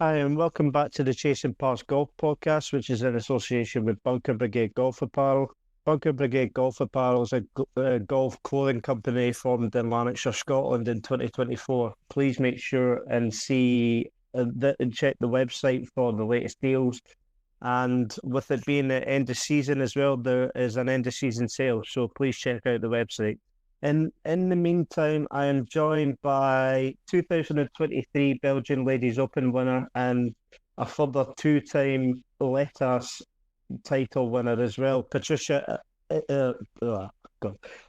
Hi, and welcome back to the Chase and Pass Golf Podcast, which is in association with Bunker Brigade Golf Apparel. Bunker Brigade Golf Apparel is a golf clothing company formed in Lanarkshire, Scotland in 2024. Please make sure and and check the website for the latest deals. And with it being the end of season as well, there is an end of season sale, so please check out the website. In the meantime, I am joined by 2023 Belgian Ladies Open winner and a further two-time LETAS title winner as well, God.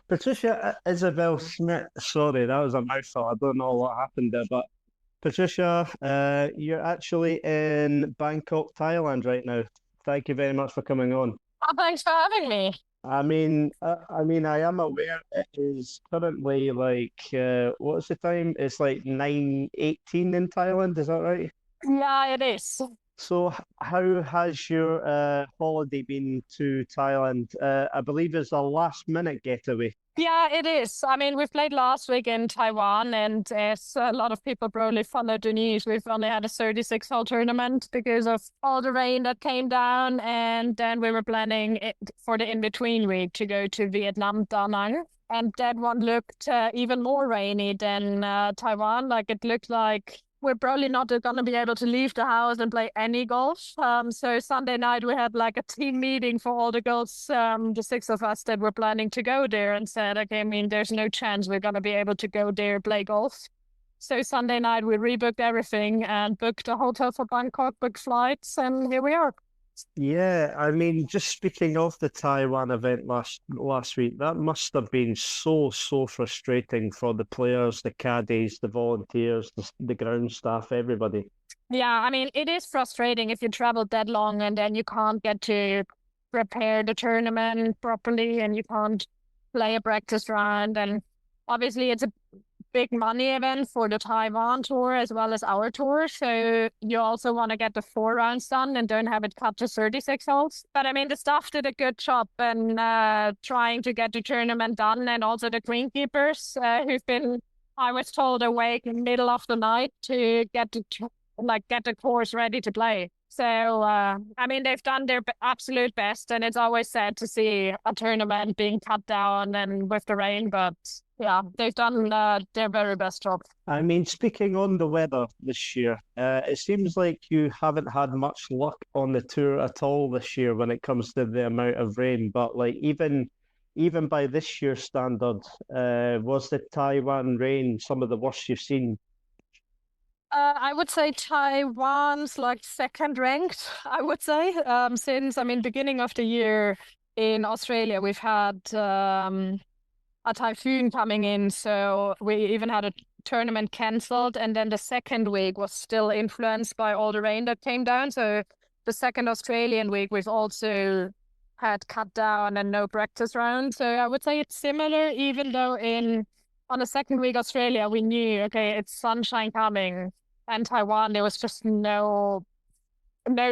Patricia Isabel Schmidt. Sorry, that was a mouthful. I don't know what happened there, but Patricia, you're actually in Bangkok, Thailand right now. Thank you very much for coming on. Oh, thanks for having me. I am aware it is currently what's the time? It's like 9:18 in Thailand, is that right? Yeah, it is. So how has your holiday been to Thailand? I believe it's a last minute getaway. Yeah, it is. I mean, we played last week in Taiwan, and as a lot of people probably followed the news, we've only had a 36-hole tournament because of all the rain that came down. And then we were planning for the in-between week to go to Vietnam, Da Nang. And that one looked even more rainy than Taiwan. Like, it looked like we're probably not going to be able to leave the house and play any golf. So Sunday night we had like a team meeting for all the girls, the six of us that were planning to go there, and said, okay, I mean, there's no chance we're going to be able to go there play golf. So Sunday night we rebooked everything and booked a hotel for Bangkok, booked flights, and here we are. Yeah, I mean, just speaking of the Taiwan event last week, that must have been so frustrating for the players, the caddies, the volunteers, the ground staff, everybody. Yeah, I mean, it is frustrating if you travel that long and then you can't get to prepare the tournament properly and you can't play a practice round. And obviously, it's a big money event for the Taiwan tour as well as our tour. So you also want to get the 4 rounds done and don't have it cut to 36 holes. But I mean, the staff did a good job in trying to get the tournament done, and also the greenkeepers who've been, I was told, awake in the middle of the night to get the course ready to play. So, I mean, they've done their absolute best, and it's always sad to see a tournament being cut down and with the rain, but yeah, they've done their very best job. I mean, speaking on the weather this year, it seems like you haven't had much luck on the tour at all this year when it comes to the amount of rain. But like even by this year's standard, was the Taiwan rain some of the worst you've seen? I would say Taiwan's like second ranked, I would say. Since, I mean, beginning of the year in Australia, we've had a typhoon coming in, so we even had a tournament cancelled, and then the second week was still influenced by all the rain that came down. So the second Australian week, we've also had cut down and no practice round. So I would say it's similar, even though on the second week Australia, we knew, okay, it's sunshine coming. And Taiwan, there was just no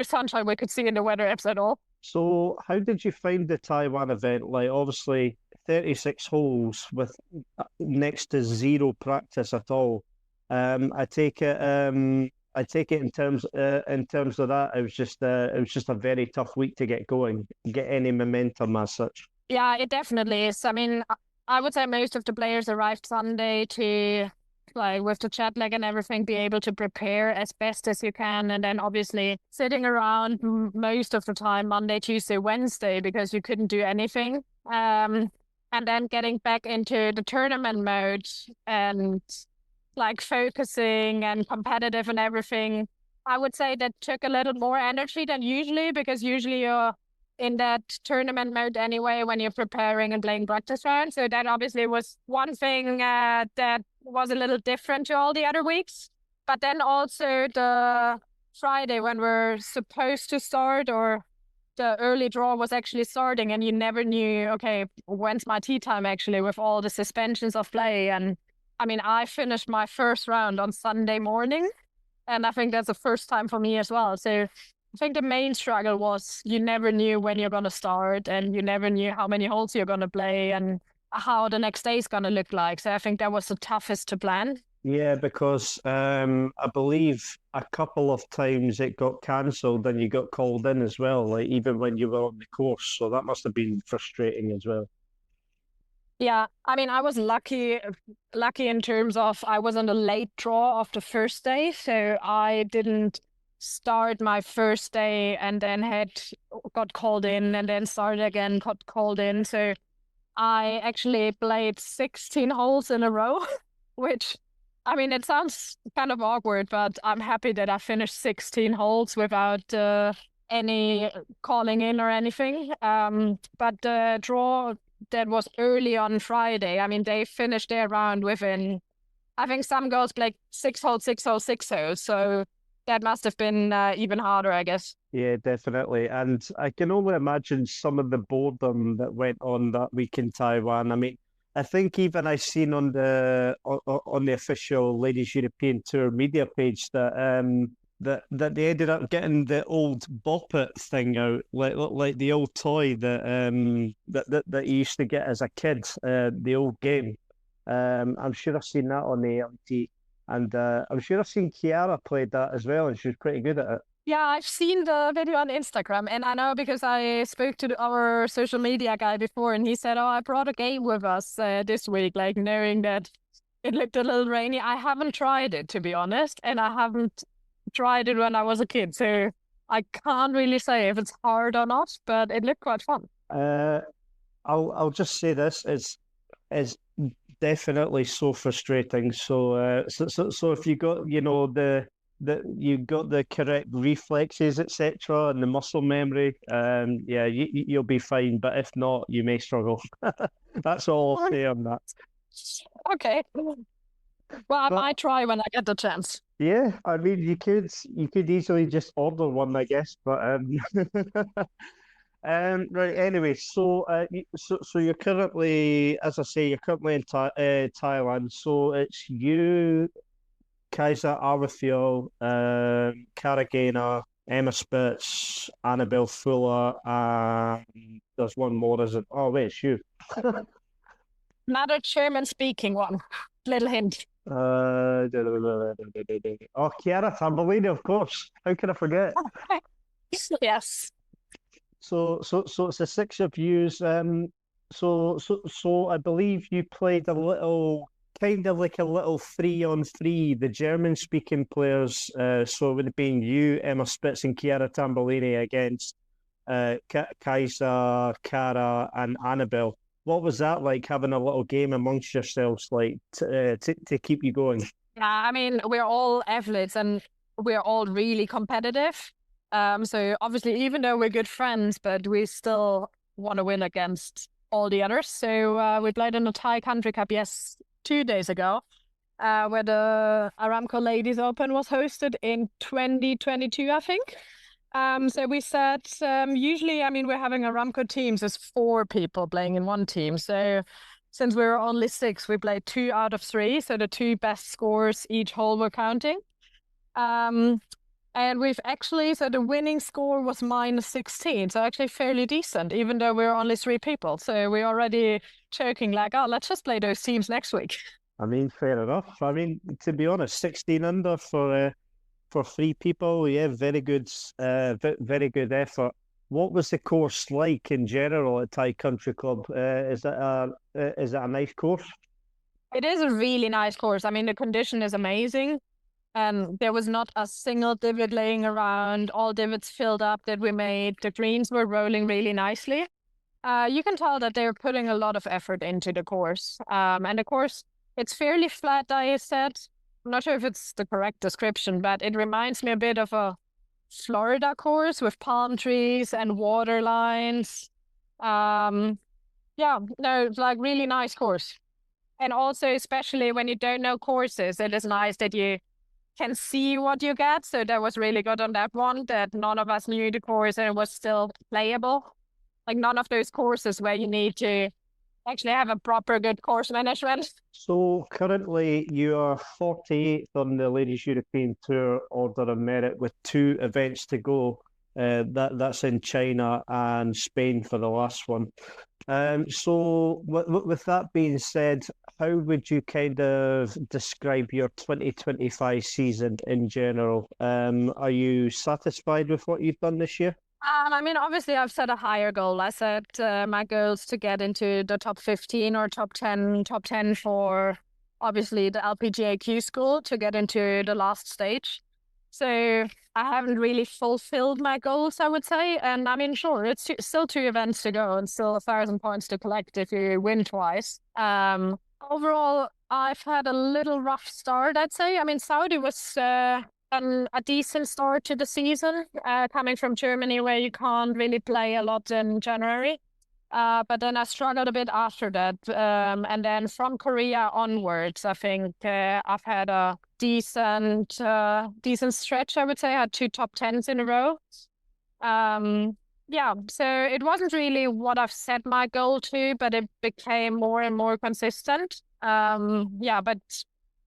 sunshine we could see in the weather apps at all. So how did you find the Taiwan event? Like obviously 36 holes with next to zero practice at all. I take it in terms of that, it was just a very tough week to get going, get any momentum as such. Yeah, it definitely is. I mean, I would say most of the players arrived Sunday to, like, with the jet lag and everything, be able to prepare as best as you can. And then obviously sitting around most of the time, Monday, Tuesday, Wednesday, because you couldn't do anything. And then getting back into the tournament mode and like focusing and competitive and everything. I would say that took a little more energy than usually, because usually you're in that tournament mode anyway when you're preparing and playing practice rounds. So that obviously was one thing that was a little different to all the other weeks. But then also the Friday when we're supposed to start, or the early draw was actually starting, and you never knew, okay, when's my tea time actually, with all the suspensions of play. And I mean, I finished my first round on Sunday morning, and I think that's the first time for me as well. So I think the main struggle was you never knew when you're going to start, and you never knew how many holes you're going to play and how the next day is going to look like. So I think that was the toughest to plan. Yeah, because I believe a couple of times it got cancelled and you got called in as well, like even when you were on the course. So that must have been frustrating as well. Yeah, I mean, I was lucky in terms of I was on a late draw of the first day, so I didn't start my first day and then got called in and then started again, got called in. So I actually played 16 holes in a row, which, I mean, it sounds kind of awkward, but I'm happy that I finished 16 holes without any calling in or anything. But the draw that was early on Friday, I mean, they finished their round within, I think some girls played 6 holes, 6 holes, 6 holes. So that must have been even harder, I guess. Yeah, definitely. And I can only imagine some of the boredom that went on that week in Taiwan. I mean, I think even I seen on the official Ladies European Tour media page that they ended up getting the old Bop It thing out, like the old toy that you used to get as a kid, the old game. I'm sure I've seen that on the LT, and I'm sure I've seen Chiara played that as well, and she was pretty good at it. Yeah, I've seen the video on Instagram, and I know because I spoke to our social media guy before, and he said, "Oh, I brought a game with us this week," like knowing that it looked a little rainy. I haven't tried it, to be honest, and I haven't tried it when I was a kid, so I can't really say if it's hard or not, but it looked quite fun. I'll just say this: it's definitely so frustrating. So if you got you got the correct reflexes, etc., and the muscle memory, yeah, you'll be fine. But if not, you may struggle. That's all I'll say on that. Okay. Well, I might try when I get the chance. Yeah, I mean, you could easily just order one, I guess. But right. Anyway, so you're currently, as I say, you're currently in Thailand. So it's you, Kajsa Arwefjall, Cara Gainer, Emma Spitz, Annabell Fuller, and there's one more, isn't? Oh wait, it's you. Another German-speaking one. Little hint. Oh, Chiara Tamburlini, of course. How can I forget? Yes. So it's a six of yous. So I believe you played a little, kind of like a little 3-on-3, the German-speaking players. So it would have been you, Emma Spitz, and Chiara Tamburlini against Kajsa, Cara, and Annabell. What was that like, having a little game amongst yourselves, like to keep you going? Yeah, I mean, we're all athletes and we're all really competitive. So obviously, even though we're good friends, but we still want to win against all the others. So we played in the Thai Country Cup, 2 days ago, where the Aramco Ladies Open was hosted in 2022, I think. So we said, usually, I mean, we're having Aramco teams as 4 people playing in one team. So since we were only 6, we played 2 out of 3. So the 2 best scores each hole were counting. And we've actually, so the winning score was -16. So actually fairly decent, even though we're only 3 people. So we're already joking like, oh, let's just play those teams next week. I mean, fair enough. I mean, to be honest, 16 under for 3 people, yeah, very good, very good effort. What was the course like in general at Thai Country Club? Is it a nice course? It is a really nice course. I mean, the condition is amazing. And there was not a single divot laying around, all divots filled up that we made. The greens were rolling really nicely. You can tell that they're putting a lot of effort into the course. And the course, it's fairly flat, I said. I'm not sure if it's the correct description, but it reminds me a bit of a Florida course with palm trees and water lines. Yeah, no, it's like really nice course. And also, especially when you don't know courses, it is nice that you can see what you get. So that was really good on that one, that none of us knew the course and it was still playable. Like none of those courses where you need to actually have a proper good course management. So currently you are 48th on the Ladies European Tour Order of Merit with 2 events to go. That's in China and Spain for the last one. So with that being said, how would you kind of describe your 2025 season in general? Are you satisfied with what you've done this year? I mean, obviously, I've set a higher goal. I set my goals to get into the top 15 or top 10 for obviously the LPGA Q school to get into the last stage. So I haven't really fulfilled my goals, I would say. And I mean, sure, it's still 2 events to go and still 1,000 points to collect if you win twice. Overall, I've had a little rough start, I'd say. I mean, Saudi was a decent start to the season, coming from Germany where you can't really play a lot in January. But then I struggled a bit after that. And then from Korea onwards, I think I've had a decent stretch, I would say. I had 2 top 10s in a row. Yeah, so it wasn't really what I've set my goal to, but it became more and more consistent. Yeah, but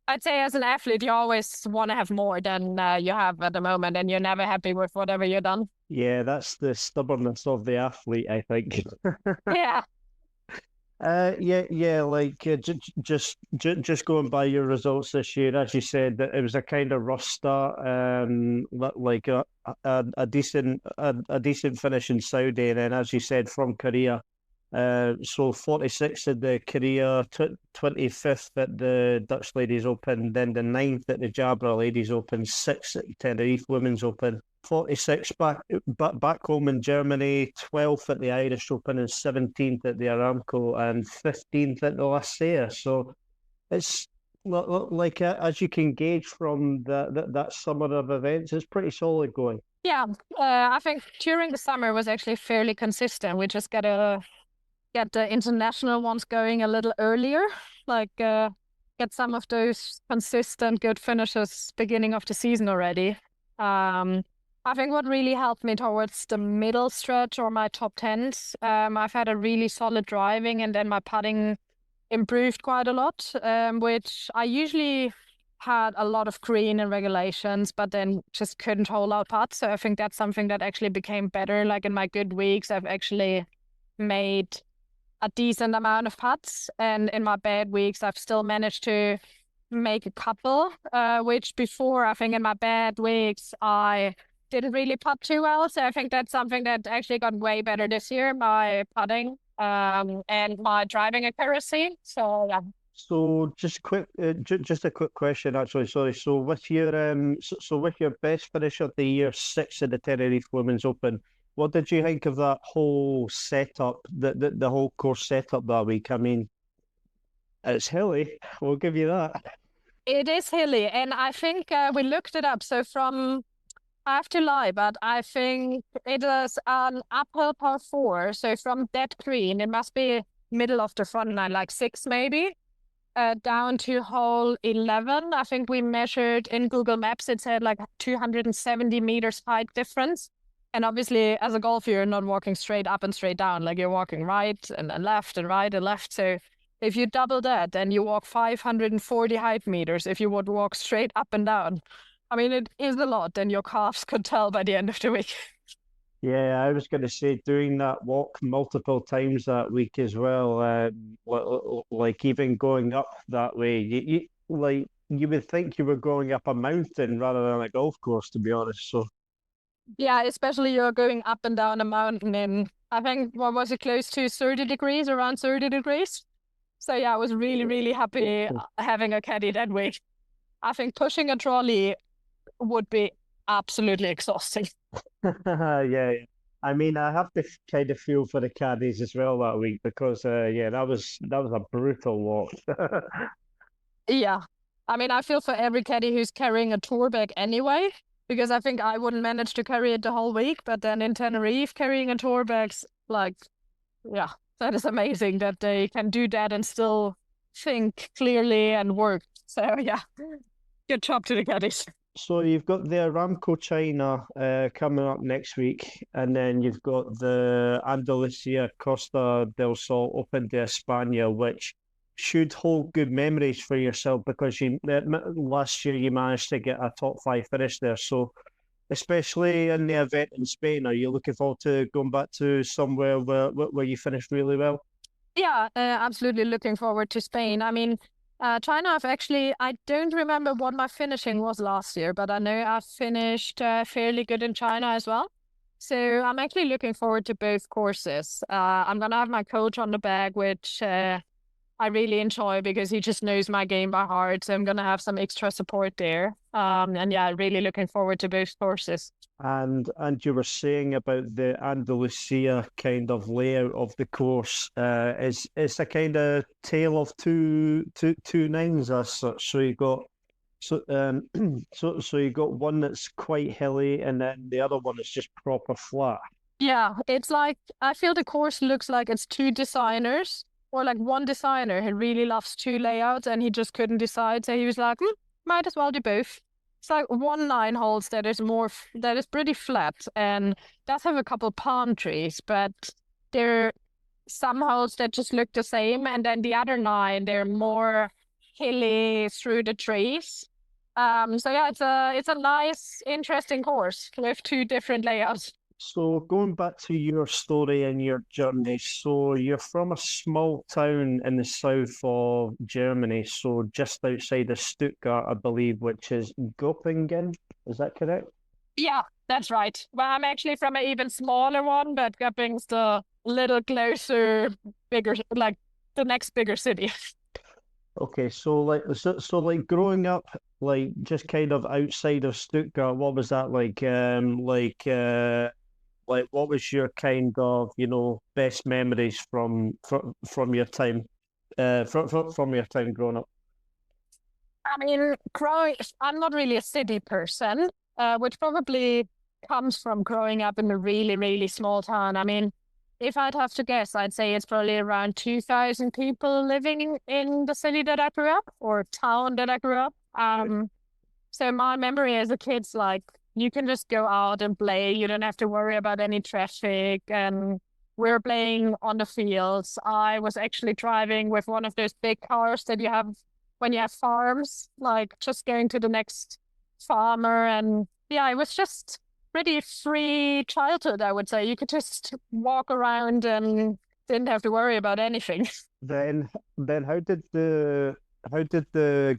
I'd say as an athlete, you always want to have more than you have at the moment, and you're never happy with whatever you've done. Yeah, that's the stubbornness of the athlete, I think. Yeah. Yeah. Like just going by your results this year, as you said, that it was a kind of rough start. Like a decent finish in Saudi, and then as you said from Korea. So 46th at the Korea, 25th at the Dutch Ladies Open, then the 9th at the Jabra Ladies Open, 6th at Tenerife Women's Open, 46th back home in Germany, 12th at the Irish Open, and 17th at the Aramco, and 15th at the Lasea. So it's like as you can gauge from that summer of events, it's pretty solid going. Yeah, I think during the summer was actually fairly consistent. We just gotta get the international ones going a little earlier, like get some of those consistent good finishes beginning of the season already. I think what really helped me towards the middle stretch or my top 10s, I've had a really solid driving, and then my putting improved quite a lot, which I usually had a lot of green in regulations, but then just couldn't hold out putts. So I think that's something that actually became better. Like in my good weeks, I've actually made a decent amount of putts, and in my bad weeks I've still managed to make a couple, which before, I think in my bad weeks I didn't really putt too well. So I think that's something that actually got way better this year, my putting and my driving accuracy. So yeah. So just a quick question, actually. Sorry. So with your with your best finish of the year, 6th at the Tenerife Women's Open, what did you think of that whole setup, the whole course setup that week? I mean, it's hilly. We'll give you that. It is hilly, and I think we looked it up. So I have to lie, but I think it is an uphill par 4. So from that green, it must be middle of the front line, like 6 maybe, down to hole 11. I think we measured in Google Maps, it said like 270 meters height difference. And obviously, as a golfer, you're not walking straight up and straight down. Like you're walking right and left and right and left. So if you double that, then you walk 540 height meters if you would walk straight up and down. I mean, it is a lot, and your calves could tell by the end of the week. Yeah, I was going to say doing that walk multiple times that week as well. Like even going up that way, you like you would think you were going up a mountain rather than a golf course, to be honest. So. Yeah, especially you're going up and down a mountain in, I think, what was it, close to 30 degrees, around 30 degrees. So yeah, I was really, really happy having a caddy that week. I think pushing a trolley would be absolutely exhausting. Yeah. I mean, I have to kind of feel for the caddies as well that week because that was a brutal walk. Yeah. I mean, I feel for every caddy who's carrying a tour bag anyway, because I think I wouldn't manage to carry it the whole week, but then in Tenerife carrying a tour bag's like, yeah, that is amazing that they can do that and still think clearly and work. So yeah, good job to the caddies. So you've got the Aramco China coming up next week, and then you've got the Andalusia Costa del Sol Open de España, which should hold good memories for yourself because last year you managed to get a top 5 finish there. So especially in the event in Spain? Are you looking forward to going back to somewhere where you finished really well? Yeah, absolutely looking forward to Spain. I mean, China, I don't remember what my finishing was last year, but I know I finished fairly good in China as well. So I'm actually looking forward to both courses. I'm going to have my coach on the bag, which I really enjoy because he just knows my game by heart. So I'm going to have some extra support there. And yeah, really looking forward to both courses. And you were saying about the Andalusia kind of layout of the course. It's a kind of tale of two nines as such. So you got so you got one that's quite hilly, and then the other one is just proper flat. Yeah, it's like I feel the course looks like it's two designers or like one designer who really loves two layouts and he just couldn't decide. So he was like, might as well do both. It's like one nine holes that is that is pretty flat and does have a couple palm trees, but there are some holes that just look the same, and then the other nine they're more hilly through the trees. So yeah, it's a nice, interesting course with two different layouts. So going back to your story and your journey, so you're from a small town in the south of Germany, so just outside of Stuttgart, I believe, which is Goppingen. Is that correct? Yeah, that's right. Well, I'm actually from an even smaller one, but Gopping's the little closer, bigger, like the next bigger city. Okay, so like growing up, like just kind of outside of Stuttgart, what was that like? Like what was your kind of, best memories from your time, from your time growing up? I mean, I'm not really a city person, which probably comes from growing up in a really, really small town. I mean, if I'd have to guess, I'd say it's probably around 2,000 people living in the city that I grew up or town that I grew up. So my memory as a kid's like, you can just go out and play. You don't have to worry about any traffic. And we're playing on the fields. I was actually driving with one of those big cars that you have when you have farms, like just going to the next farmer. And yeah, it was just pretty free childhood, I would say. You could just walk around and didn't have to worry about anything. Then how did the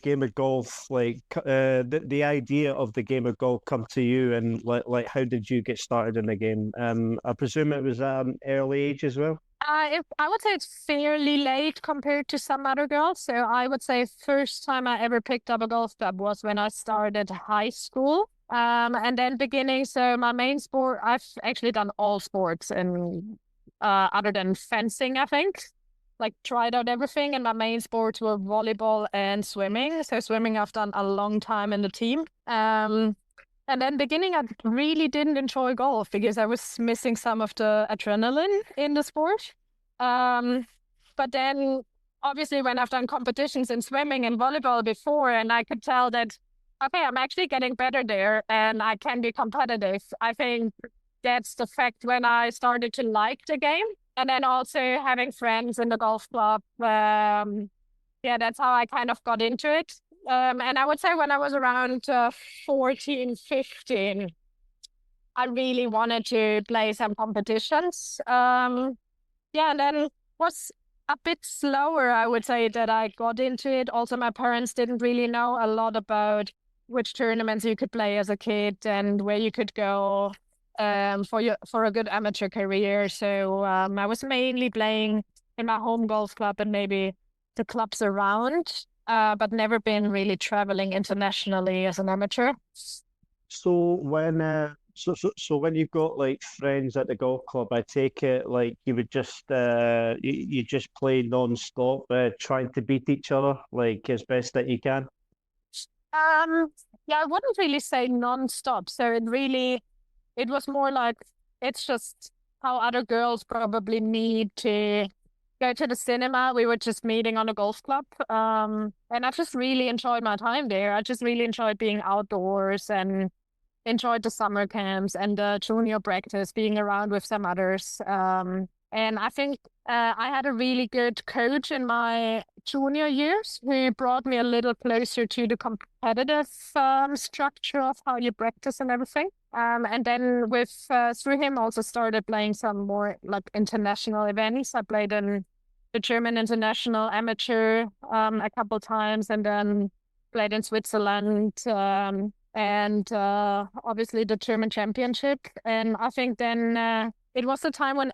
game of golf, like the idea of the game of golf, come to you, and like how did you get started in the game? I presume it was at an early age as well. I would say it's fairly late compared to some other girls. So I would say first time I ever picked up a golf club was when I started high school. And then beginning, so my main sport, I've actually done all sports and other than fencing, I think. Like tried out everything, and my main sports were volleyball and swimming. So swimming I've done a long time in the team. And then beginning I really didn't enjoy golf because I was missing some of the adrenaline in the sport. But then obviously when I've done competitions in swimming and volleyball before, and I could tell that okay, I'm actually getting better there and I can be competitive. I think that's the fact when I started to like the game. And then also having friends in the golf club. Yeah, that's how I kind of got into it. And I would say when I was around 14, 15, I really wanted to play some competitions. Yeah, and then was a bit slower, I would say, that I got into it. Also, my parents didn't really know a lot about which tournaments you could play as a kid and where you could go for a good amateur career. So I was mainly playing in my home golf club and maybe the clubs around, but never been really traveling internationally as an amateur. So when you've got like friends at the golf club, I take it like you would just you just play non-stop, trying to beat each other like as best that you can. Yeah, I wouldn't really say non-stop. So it was more like it's just how other girls probably need to go to the cinema. We were just meeting on a golf club. And I just really enjoyed my time there. I just really enjoyed being outdoors and enjoyed the summer camps and the junior practice, being around with some others. And I think I had a really good coach in my junior years who brought me a little closer to the competitive structure of how you practice and everything. And then with through him also started playing some more like international events. I played in the German International Amateur a couple times, and then played in Switzerland, and obviously the German Championship. And I think then it was the time when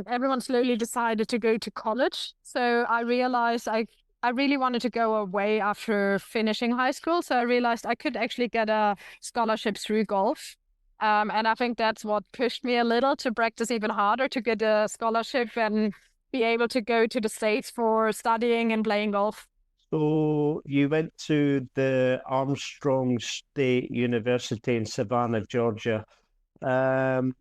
everyone slowly decided to go to college. So I realized I really wanted to go away after finishing high school. So I realized I could actually get a scholarship through golf. And I think that's what pushed me a little to practice even harder to get a scholarship and be able to go to the States for studying and playing golf. So you went to the Armstrong State University in Savannah, Georgia. Um,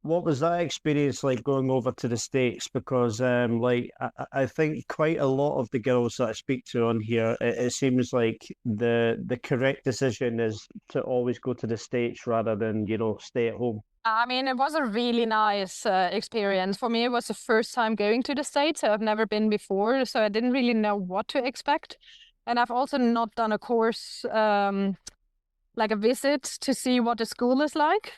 what was that experience like going over to the States? Because like I think quite a lot of the girls that I speak to on here, it seems like the correct decision is to always go to the States rather than, stay at home. I mean, it was a really nice experience. For me, it was the first time going to the States. I've never been before, so I didn't really know what to expect. And I've also not done a course, like a visit to see what the school is like.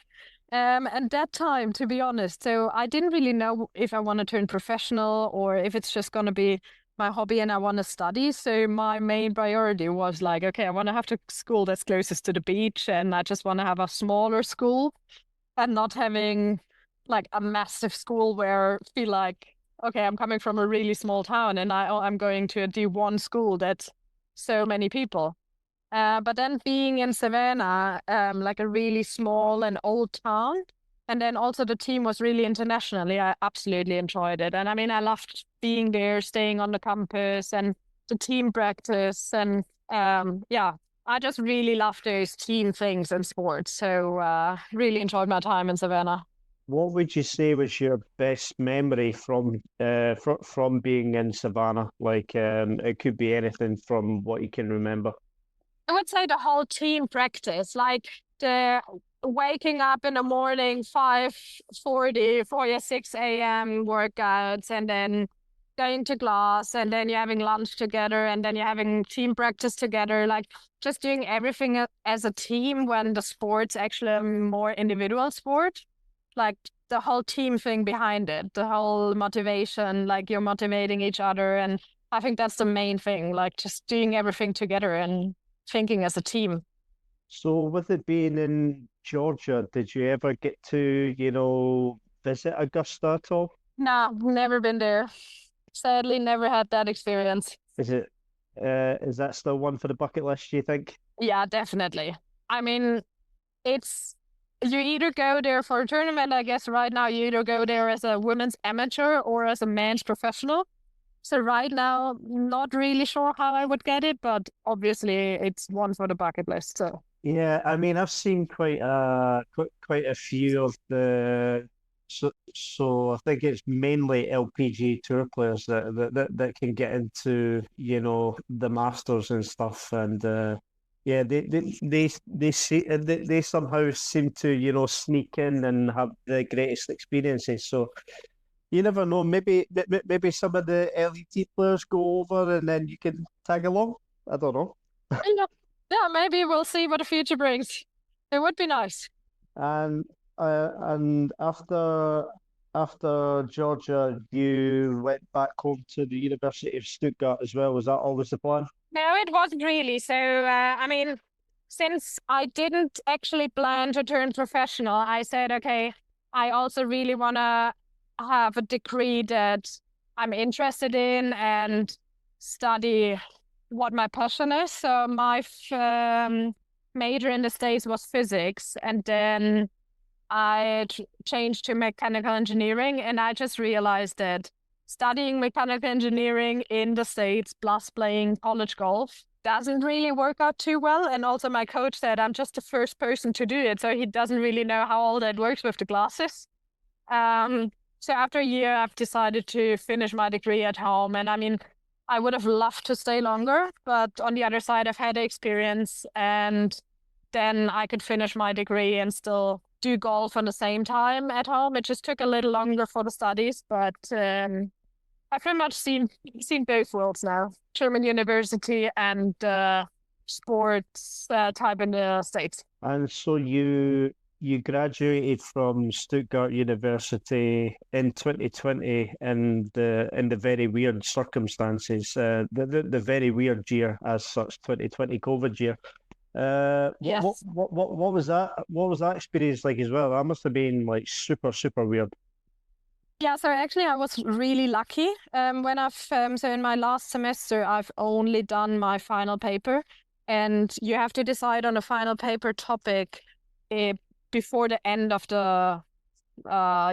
At that time, to be honest, so I didn't really know if I want to turn professional or if it's just going to be my hobby and I want to study. So my main priority was like, okay, I want to have the school that's closest to the beach, and I just want to have a smaller school and not having like a massive school where I feel like, okay, I'm coming from a really small town and I'm going to a D1 school that's so many people. But then being in Savannah, like a really small and old town, and then also the team was really internationally, I absolutely enjoyed it. And I mean, I loved being there, staying on the campus and the team practice. And yeah, I just really love those team things in sports. So really enjoyed my time in Savannah. What would you say was your best memory from being in Savannah? Like, it could be anything from what you can remember. I would say the whole team practice, like the waking up in the morning, 5:40, 4 or 6 a.m. workouts, and then going to class, and then you're having lunch together, and then you're having team practice together, like just doing everything as a team when the sport's actually a more individual sport. Like the whole team thing behind it, the whole motivation, like you're motivating each other. And I think that's the main thing, like just doing everything together and thinking as a team. So, with it being in Georgia, did you ever get to, visit Augusta at all? No, never been there. Sadly, never had that experience. Is it, is that still one for the bucket list, do you think? Yeah, definitely. I mean, it's you either go there for a tournament, I guess right now you either go there as a women's amateur or as a men's professional. So right now, not really sure how I would get it, but obviously it's one for the bucket list. So Yeah, I mean, I've seen quite a few of the so I think it's mainly LPG tour players that can get into, the Masters and stuff, and yeah, they somehow seem to, sneak in and have the greatest experiences. So you never know. Maybe some of the LET players go over and then you can tag along. I don't know. yeah, yeah, maybe we'll see what the future brings. It would be nice. And after Georgia, you went back home to the University of Stuttgart as well. Was that always the plan? No, it wasn't really. So, I mean, since I didn't actually plan to turn professional, I said, okay, I also really want to have a degree that I'm interested in and study what my passion is. So my major in the States was physics, and then I changed to mechanical engineering, and I just realized that studying mechanical engineering in the States plus playing college golf doesn't really work out too well. And also my coach said I'm just the first person to do it, so he doesn't really know how all that works with the classes. So after a year, I've decided to finish my degree at home. And I mean, I would have loved to stay longer, but on the other side, I've had the experience, and then I could finish my degree and still do golf on the same time at home. It just took a little longer for the studies, but I've pretty much seen both worlds now: German university and sports type in the States. And so you graduated from Stuttgart University in 2020 in the very weird circumstances, the very weird year as such, 2020 COVID year. Yes. What was that? What was that experience like as well? That must have been like super, super weird. Yeah, so actually I was really lucky. When so in my last semester, I've only done my final paper, and you have to decide on a final paper topic uh, before the end of the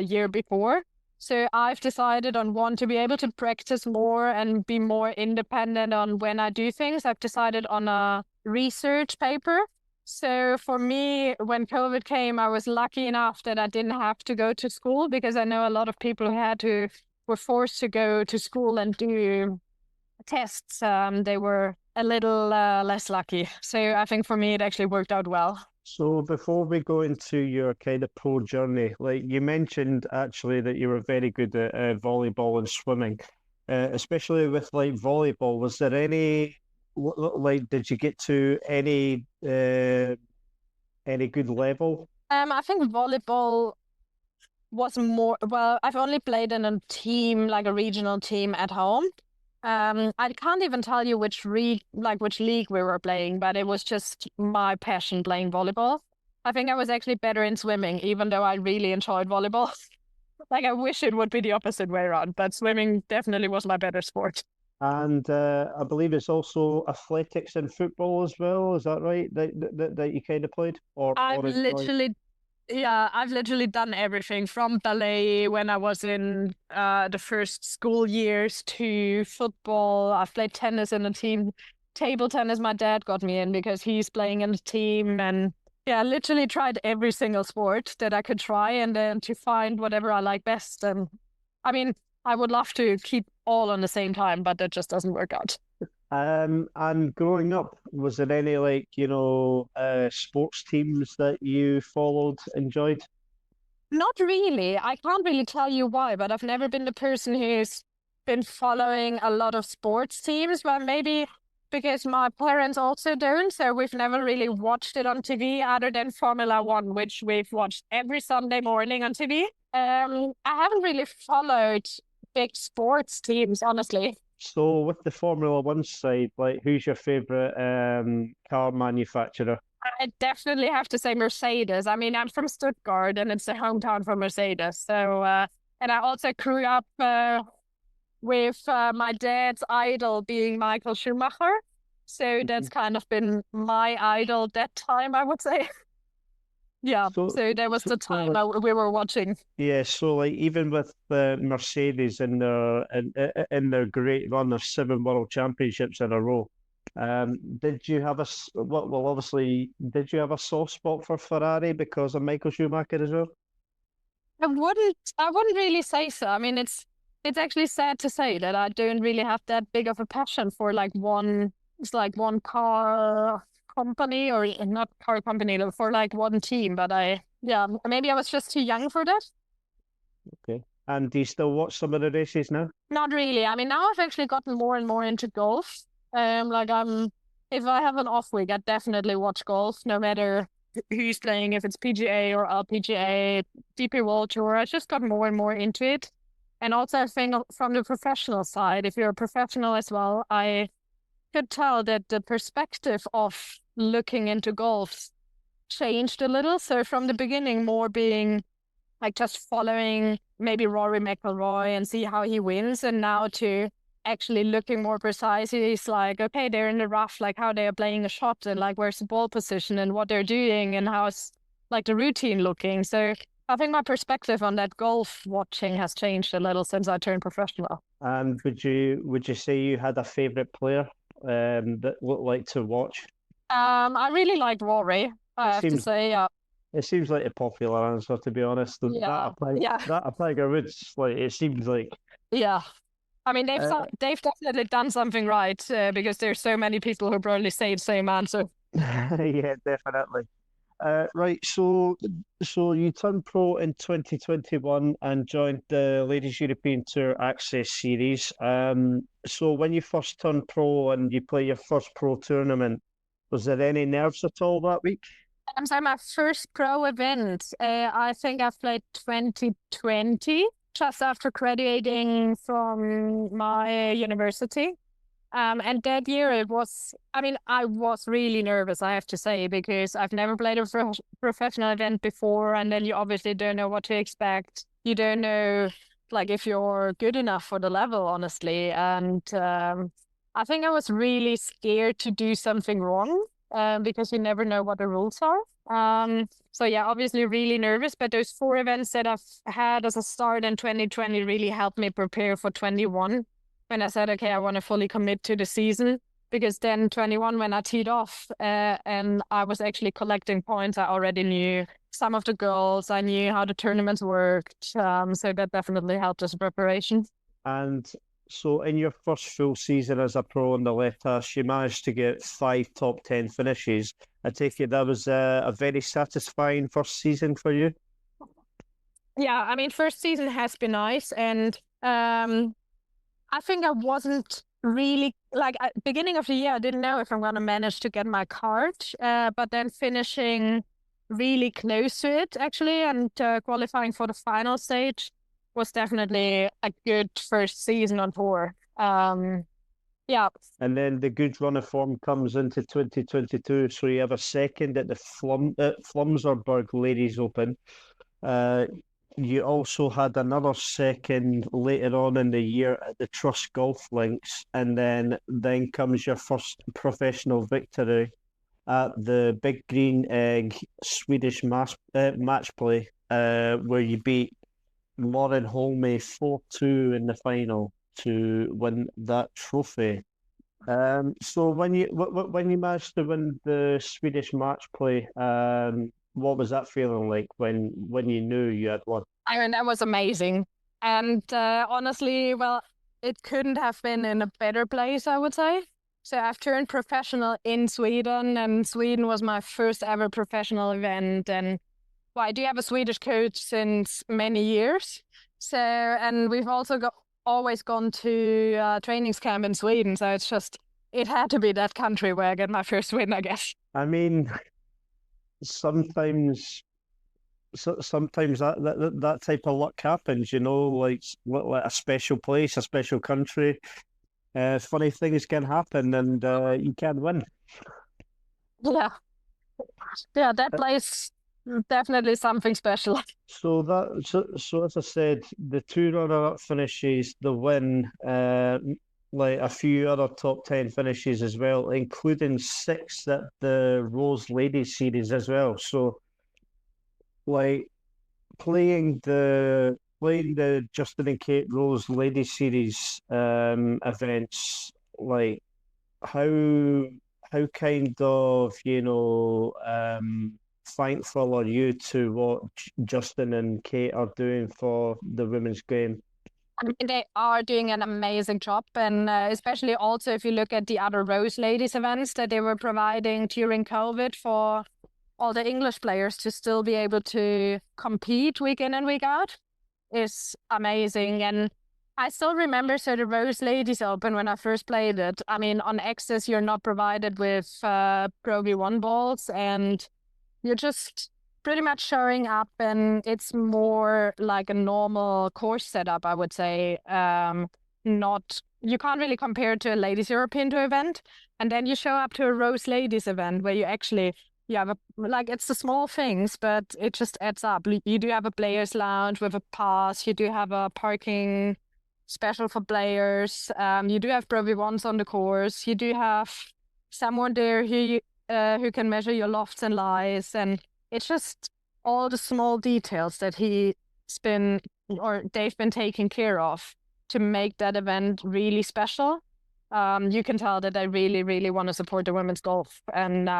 year before. So I've decided on one to be able to practice more and be more independent on when I do things. I've decided on a research paper. So for me, when COVID came, I was lucky enough that I didn't have to go to school, because I know a lot of people who were forced to go to school and do tests. They were a little less lucky. So I think for me, it actually worked out well. So before we go into your kind of pro journey, like you mentioned actually that you were very good at volleyball and swimming, especially with like volleyball. Was there any like did you get to any good level? I think volleyball was more, well, I've only played in a team, like a regional team at home. I can't even tell you which league we were playing, but it was just my passion playing volleyball. I think I was actually better in swimming, even though I really enjoyed volleyball. Like I wish it would be the opposite way around, but swimming definitely was my better sport. And I believe it's also athletics and football as well. Is that right? That you kind of played I've or enjoyed? literally Yeah, I've literally done everything from ballet when I was in the first school years to football. I've played tennis in a team, table tennis. My dad got me in because he's playing in a team, and yeah, I literally tried every single sport that I could try, and then to find whatever I like best. And I mean, I would love to keep all on the same time, but that just doesn't work out. And growing up, was there any like, sports teams that you followed, enjoyed? Not really. I can't really tell you why, but I've never been the person who's been following a lot of sports teams. But maybe because my parents also don't, so we've never really watched it on TV other than Formula One, which we've watched every Sunday morning on TV. I haven't really followed big sports teams, honestly. So with the Formula One side, like who's your favorite car manufacturer? I definitely have to say Mercedes. I mean, I'm from Stuttgart, and it's the hometown for Mercedes. So, and I also grew up with my dad's idol being Michael Schumacher. So Mhm. that's kind of been my idol that time, I would say. Yeah. So, So that was so, the so time like, we were watching. yeah, so like even with Mercedes in their great run of 7 world championships in a row, did you have well, obviously, did you have a soft spot for Ferrari because of Michael Schumacher as well? I wouldn't really say so. I mean, it's actually sad to say that I don't really have that big of a passion for it's like one car company, or not car company, but for like one team. But yeah, maybe I was just too young for that. Okay. And do you still watch some of the races now? Not really. I mean, now I've actually gotten more and more into golf. Like if I have an off week, I definitely watch golf, no matter who's playing, if it's PGA or LPGA, DP World Tour. I just got more and more into it. And also, I think from the professional side, if you're a professional as well, I could tell that the perspective of looking into golf changed a little. So from the beginning, more being like just following maybe Rory McIlroy and see how he wins, and now to actually looking more precisely, it's like, okay, they're in the rough, like how they are playing a shot, and like where's the ball position and what they're doing and how's like the routine looking. So I think my perspective on that golf watching has changed a little since I turned professional. And would you say you had a favorite player that looked like to watch? I really like Rory, I It have to seems say. it seems like a popular answer, to be honest. Yeah, yeah, That a Tiger Woods, like it seems like yeah. I mean, uh, they've definitely done something right, because there's so many people who probably say the same answer. yeah, definitely. Right, so you turned pro in 2021 and joined the Ladies European Tour Access Series. So when you first turned pro and you play your first pro tournament, was there any nerves at all that week? So my first pro event, I think I played 2020, just after graduating from my university. And that year I was really nervous, I have to say, because I've never played a professional event before. And then you obviously don't know what to expect. You don't know, like, if you're good enough for the level, honestly. And I think I was really scared to do something wrong, because you never know what the rules are. So yeah, obviously really nervous, but those 4 events that I've had as a start in 2020 really helped me prepare for 21 when I said, okay, I want to fully commit to the season. Because then 21, when I teed off and I was actually collecting points, I already knew some of the goals. I knew how the tournaments worked. So that definitely helped as a preparation. And so in your first full season as a pro in the LETAS, you managed to get 5 top 10 finishes. I take it that was a very satisfying first season for you? Yeah, I mean, first season has been nice. And I think I wasn't really, like, at beginning of the year, I didn't know if I'm going to manage to get my card. But then finishing really close to it, actually, and qualifying for the final stage was definitely a good first season on tour. Yeah. And then the good run of form comes into 2022. So you have a second at the Flumserberg Ladies Open. You also had another second later on in the year at the Trust Golf Links, and then comes your first professional victory at the Big Green Egg Swedish match play, where you beat Lauren Holme 4-2 in the final to win that trophy. So when you managed to win the Swedish match play, what was that feeling like when you knew you had won? I mean, that was amazing. And honestly, well, it couldn't have been in a better place, I would say. So I've turned professional in Sweden, and Sweden was my first ever professional event. And well, I do have a Swedish coach since many years. So, and we've also always gone to trainings camp in Sweden. So it had to be that country where I get my first win, I guess. I mean, sometimes that type of luck happens, like a special place, a special country. Funny things can happen, and you can win. Yeah, that place definitely something special. So as I said, the 2 runner-up finishes, the win, like a few other top 10 finishes as well, including 6 at the Rose Ladies Series as well. So, like, playing the Justin and Kate Rose Ladies Series events, like how kind of thankful are you to what Justin and Kate are doing for the women's game? I mean, they are doing an amazing job, and especially also if you look at the other Rose Ladies events that they were providing during COVID for all the English players to still be able to compete week in and week out is amazing. And I still remember, so the Rose Ladies Open, when I first played it, I mean, on Access, you're not provided with Pro V1 balls, and you're just pretty much showing up, and it's more like a normal course setup, I would say. You can't really compare it to a Ladies European Tour event. And then you show up to a Rose Ladies event where you have it's the small things, but it just adds up. You do have a players lounge with a pass. You do have a parking special for players. You do have Pro V1s on the course. You do have someone there who can measure your lofts and lies, and it's just all the small details that they've been taking care of to make that event really special. You can tell that they really, really want to support the women's golf and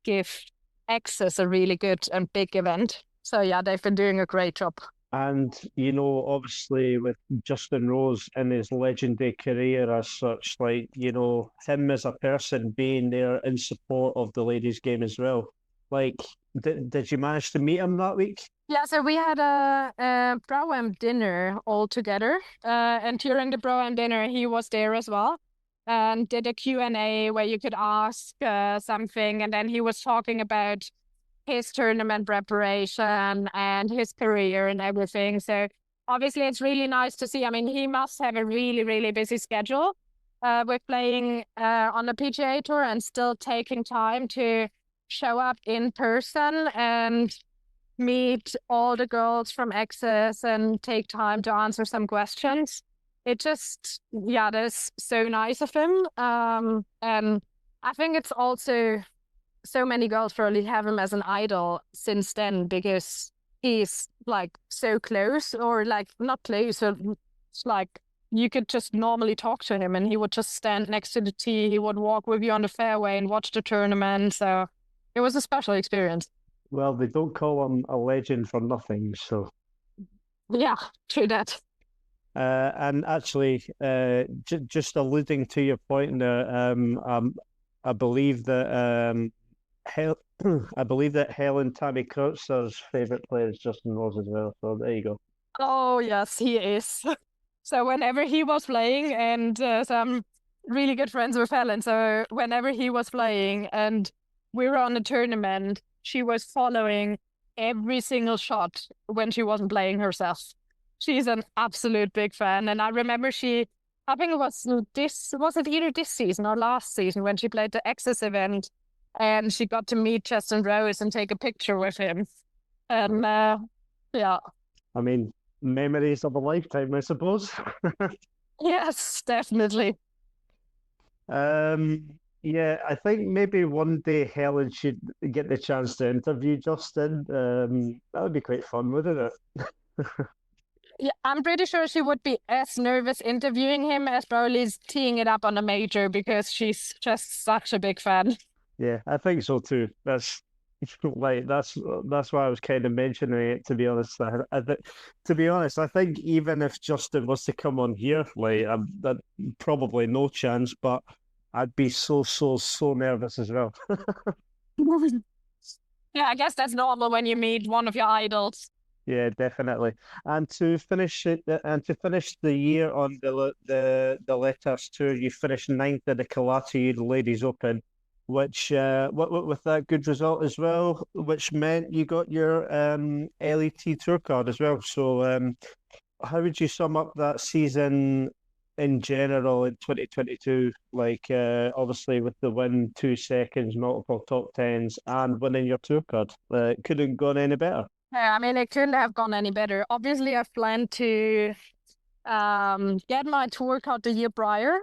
give Access a really good and big event. So yeah, they've been doing a great job. And, obviously with Justin Rose in his legendary career as such, him as a person being there in support of the ladies' game as well. Like, did you manage to meet him that week? Yeah, so we had a Pro-Am dinner all together. And during the Pro-Am dinner, he was there as well. And did a Q&A where you could ask something. And then he was talking about his tournament preparation and his career and everything. So obviously it's really nice to see. I mean, he must have a really, really busy schedule with playing on the PGA Tour and still taking time to show up in person and meet all the girls from Access and take time to answer some questions. It just, yeah, that's so nice of him. And I think it's also so many girls probably have him as an idol since then because he's like so close, or like not close, or it's like you could just normally talk to him and he would just stand next to the tee. He would walk with you on the fairway and watch the tournament. So it was a special experience. Well, they don't call him a legend for nothing, so. Yeah, true that. And actually, just alluding to your point there, I believe that I believe that Helen Tammy Kurtzer's favorite player is Justin Rose as well. So there you go. Oh yes, he is. So whenever he was playing, and so I'm really good friends with Helen. So whenever he was playing, and we were on a tournament, she was following every single shot when she wasn't playing herself. She's an absolute big fan, and I remember I think it was it either this season or last season when she played the Access event, and she got to meet Justin Rose and take a picture with him. And yeah. I mean, memories of a lifetime, I suppose. Yes, definitely. Yeah, I think maybe one day Helen should get the chance to interview Justin. That would be quite fun, wouldn't it? Yeah, I'm pretty sure she would be as nervous interviewing him as probably teeing it up on a major because she's just such a big fan. Yeah, I think so too. That's why I was kind of mentioning it. To be honest, to be honest, I think even if Justin was to come on here, that probably no chance. But I'd be so nervous as well. Yeah, I guess that's normal when you meet one of your idols. Yeah, definitely. And to finish the year on the LETAS tour, you finished ninth at the Kalati Ladies Open, which with that good result as well, which meant you got your LET tour card as well. So how would you sum up that season in general in 2022? Like obviously with the win, 2 seconds, multiple top tens, and winning your tour card, it couldn't gone any better. Yeah, I mean, it couldn't have gone any better. Obviously, I've planned to get my tour card the year prior.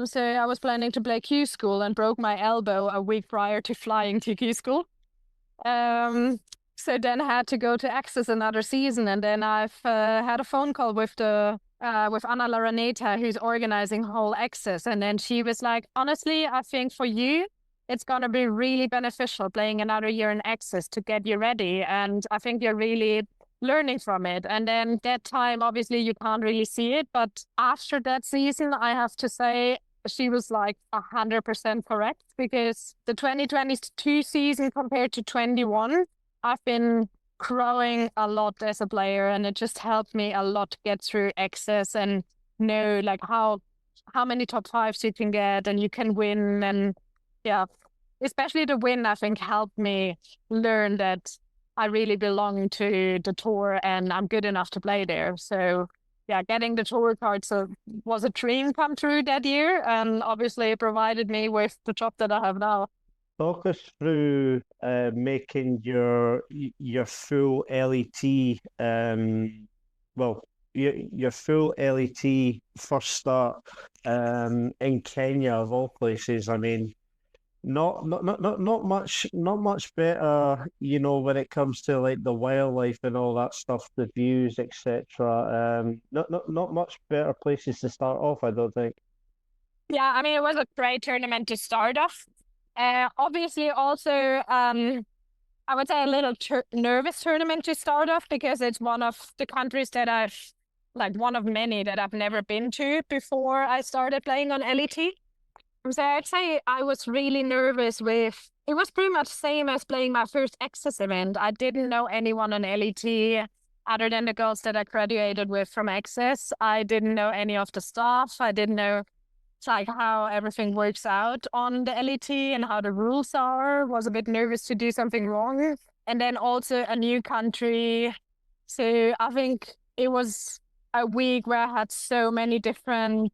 So I was planning to play Q school and broke my elbow a week prior to flying to Q school. So then I had to go to Access another season, and then I've had a phone call with Anna Laraneta, who's organizing whole Access, and then she was like, honestly, I think for you, it's going to be really beneficial playing another year in Access to get you ready. And I think you're really learning from it. And then that time, obviously, you can't really see it. But after that season, I have to say she was like 100% correct, because the 2022 season compared to 21, I've been growing a lot as a player, and it just helped me a lot to get through Access and know like how many top fives you can get and you can win. And yeah, especially the win, I think, helped me learn that I really belong to the tour and I'm good enough to play there. So yeah, getting the tour card was a dream come true that year, and obviously it provided me with the job that I have now. Talk us through making your full LET, your full LET first start in Kenya of all places. I mean, not much better, when it comes to like the wildlife and all that stuff, the views, etc. Not much better places to start off, I don't think. Yeah, I mean, it was a great tournament to start off. Obviously, also, I would say a little nervous tournament to start off, because it's one of the countries that one of many that I've never been to before I started playing on LET. So I'd say I was really nervous it was pretty much the same as playing my first Access event. I didn't know anyone on LET other than the girls that I graduated with from Access. I didn't know any of the staff. I didn't know how everything works out on the LET and how the rules are. Was a bit nervous to do something wrong. and then also a new country. So I think it was a week where I had so many different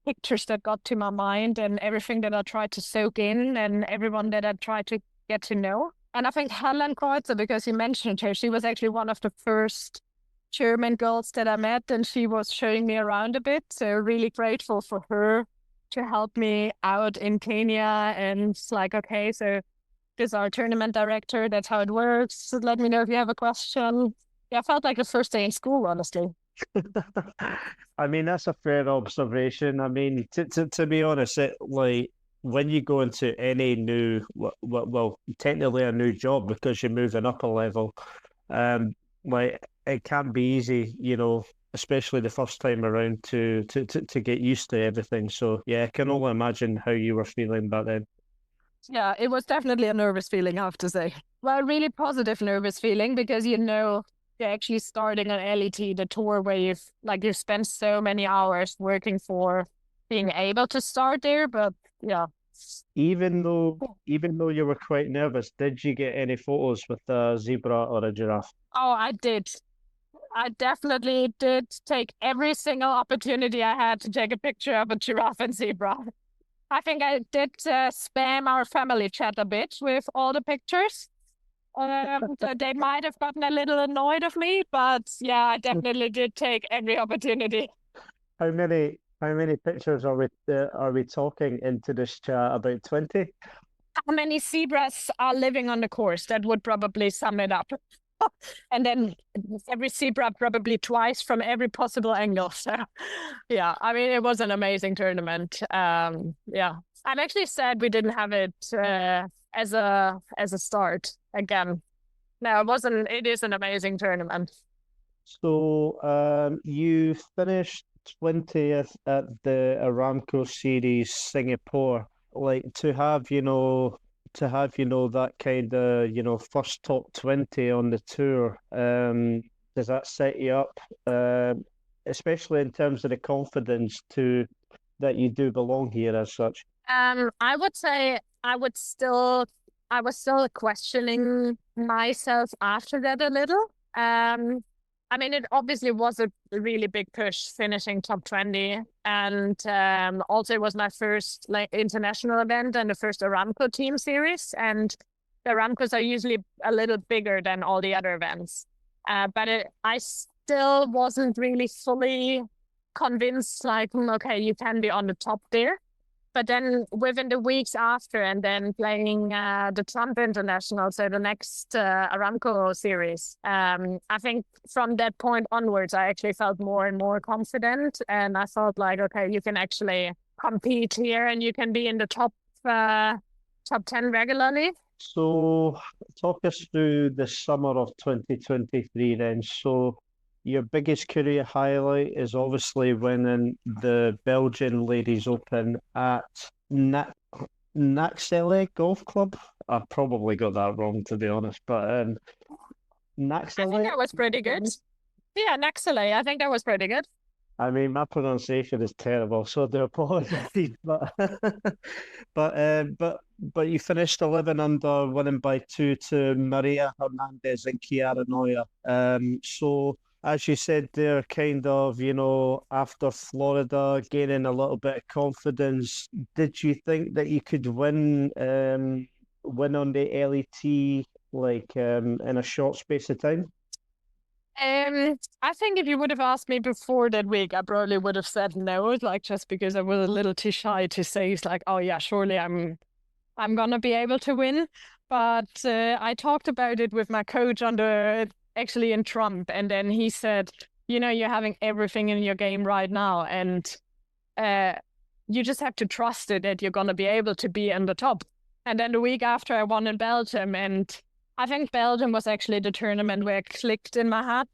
pictures that got to my mind and everything that I tried to soak in and everyone that I tried to get to know. And I think Helen Kreuzer, because you mentioned her, she was actually one of the first German girls that I met, and she was showing me around a bit. So really grateful for her to help me out in Kenya. And it's like, okay, so this is our tournament director. That's how it works. So let me know if you have a question. Yeah, I felt like the first day in school, honestly. I mean, that's a fair observation. I mean, to be honest, it like when you go into any new, well, technically a new job because you're moving up a level, like it can be easy, especially the first time around to get used to everything. So yeah, I can only imagine how you were feeling back then. Yeah, it was definitely a nervous feeling, I have to say. Well, a really positive nervous feeling because you're actually starting an LET, the tour where you've spent so many hours working for being able to start there. But yeah. Even though you were quite nervous, did you get any photos with a zebra or a giraffe? Oh, I did. I definitely did take every single opportunity I had to take a picture of a giraffe and zebra. I think I did spam our family chat a bit with all the pictures. They might have gotten a little annoyed of me, but yeah, I definitely did take every opportunity. How many pictures are we talking into this chat? About 20? How many zebras are living on the course? That would probably sum it up. And then every zebra probably twice from every possible angle. So yeah, I mean, it was an amazing tournament. Yeah, I'm actually sad we didn't have it as a start again. No, it wasn't. It is an amazing tournament. So you finished 20th at the Aramco Series Singapore. Like to have that kind of, first top 20 on the tour, does that set you up, especially in terms of the confidence that you do belong here as such? I would say I was still questioning myself after that a little. I mean, it obviously was a really big push finishing top 20. And also it was my first international event and the first Aramco team series. And the Aramcos are usually a little bigger than all the other events. But I still wasn't really fully convinced, okay, you can be on the top there. But then within the weeks after, and then playing the Trump International, so the next Aramco series, I think from that point onwards, I actually felt more and more confident. And I felt like, okay, you can actually compete here and you can be in the top 10 regularly. So talk us through the summer of 2023 then. So your biggest career highlight is obviously winning the Belgian Ladies Open at Naxele Golf Club. I probably got that wrong, to be honest, but I think Naxele. that was pretty good. Yeah, Naxele. I think that was pretty good. I mean, my pronunciation is terrible, so I do apologize. But but you finished 11 under, winning by 2 to Maria Hernandez and Chiara Noya. So as you said, they're kind of, after Florida, gaining a little bit of confidence. Did you think that you could win on the LET in a short space of time? I think if you would have asked me before that week, I probably would have said no, just because I was a little too shy to say, oh yeah, surely I'm gonna be able to win. But I talked about it with my coach actually in Trump, and then he said, you're having everything in your game right now, and you just have to trust it that you're gonna be able to be in the top. And then the week after, I won in Belgium, and I think Belgium was actually the tournament where it clicked in my head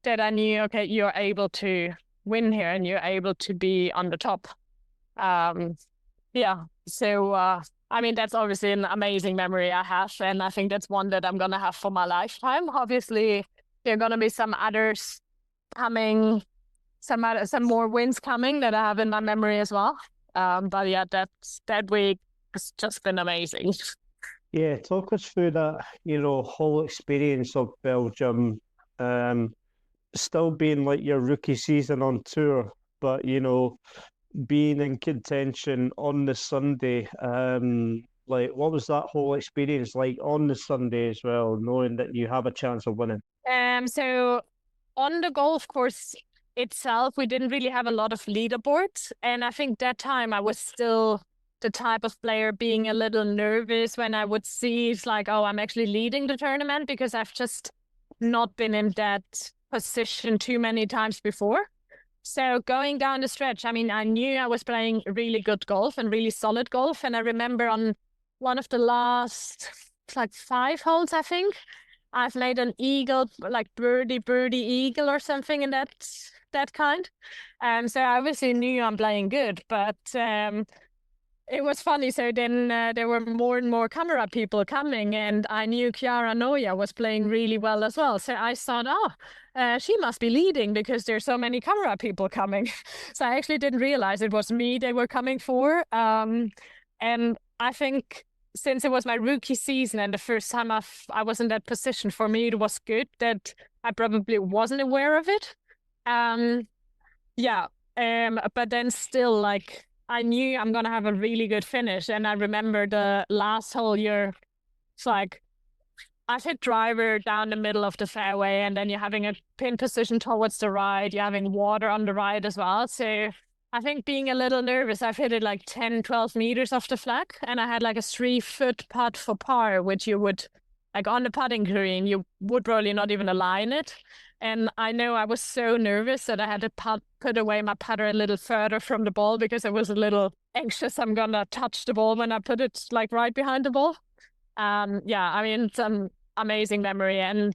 that I knew, okay, you're able to win here and you're able to be on the top. Yeah. So, I mean, that's obviously an amazing memory I have. And I think that's one that I'm going to have for my lifetime. Obviously, there are going to be some others coming, some more wins coming that I have in my memory as well. But yeah, that week has just been amazing. Yeah, talk us through that, whole experience of Belgium, still being like your rookie season on tour, but being in contention on the Sunday. Like what was that whole experience like on the Sunday as well, knowing that you have a chance of winning? So on the golf course itself, we didn't really have a lot of leaderboards. And I think that time I was still the type of player being a little nervous when I would see it's like, oh, I'm actually leading the tournament, because I've just not been in that position too many times before. So going down the stretch, I mean, I knew I was playing really good golf and really solid golf. And I remember on one of the last like 5 holes, I think, I've made an eagle, like birdie eagle or something in that kind. So I obviously knew I'm playing good, but it was funny. So then there were more and more camera people coming, and I knew Chiara Noia was playing really well as well. So I thought, she must be leading because there's so many camera people coming. So I actually didn't realize it was me they were coming for. And I think since it was my rookie season and the first time I was in that position, for me it was good that I probably wasn't aware of it. Yeah. But then still, like, I knew I'm gonna have a really good finish. And I remember the last hole year, it's like I've hit driver down the middle of the fairway, and then you're having a pin position towards the right, you're having water on the right as well. So I think being a little nervous, I've hit it like 10, 12 meters off the flag, and I had like a 3-foot putt for par, which you would, like on the putting green, you would probably not even align it. And I know I was so nervous that I had to put away my putter a little further from the ball because I was a little anxious I'm gonna touch the ball when I put it like right behind the ball. Yeah, I mean, it's an amazing memory. And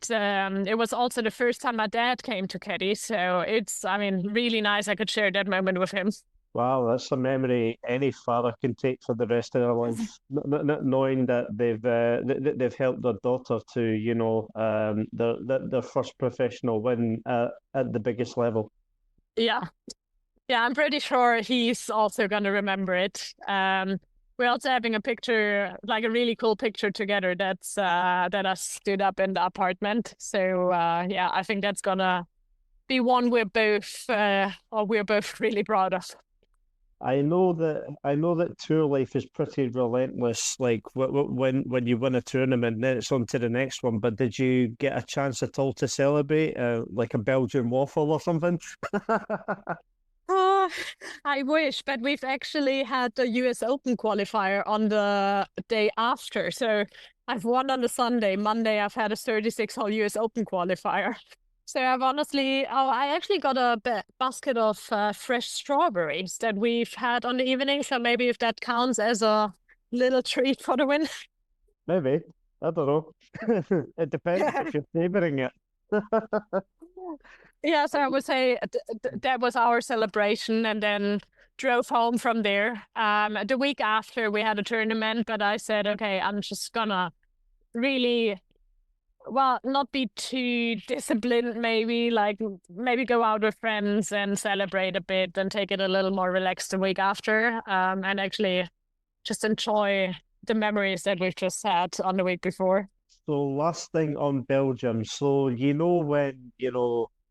it was also the first time my dad came to caddy. So it's, I mean, really nice I could share that moment with him. Wow, that's a memory any father can take for the rest of their life, knowing that they've helped their daughter to, their first professional win at the biggest level. Yeah. Yeah, I'm pretty sure he's also going to remember it. We're also having a picture, like a really cool picture together that I stood up in the apartment. So yeah, I think that's gonna be one we're both really proud of. I know that tour life is pretty relentless. Like when you win a tournament, then it's on to the next one. But did you get a chance at all to celebrate, like a Belgian waffle or something? Oh, I wish, but we've actually had the US Open qualifier on the day after. So I've won on the Sunday. Monday, I've had a 36-hole US Open qualifier. So I actually got a basket of fresh strawberries that we've had on the evening. So maybe if that counts as a little treat for the win. Maybe. I don't know. It depends if you're savoring it. Yeah, so I would say that was our celebration, and then drove home from there. The week after we had a tournament, but I said, okay, I'm just gonna really, well, not be too disciplined, maybe go out with friends and celebrate a bit and take it a little more relaxed the week after, and actually just enjoy the memories that we've just had on the week before. So last thing on Belgium. So when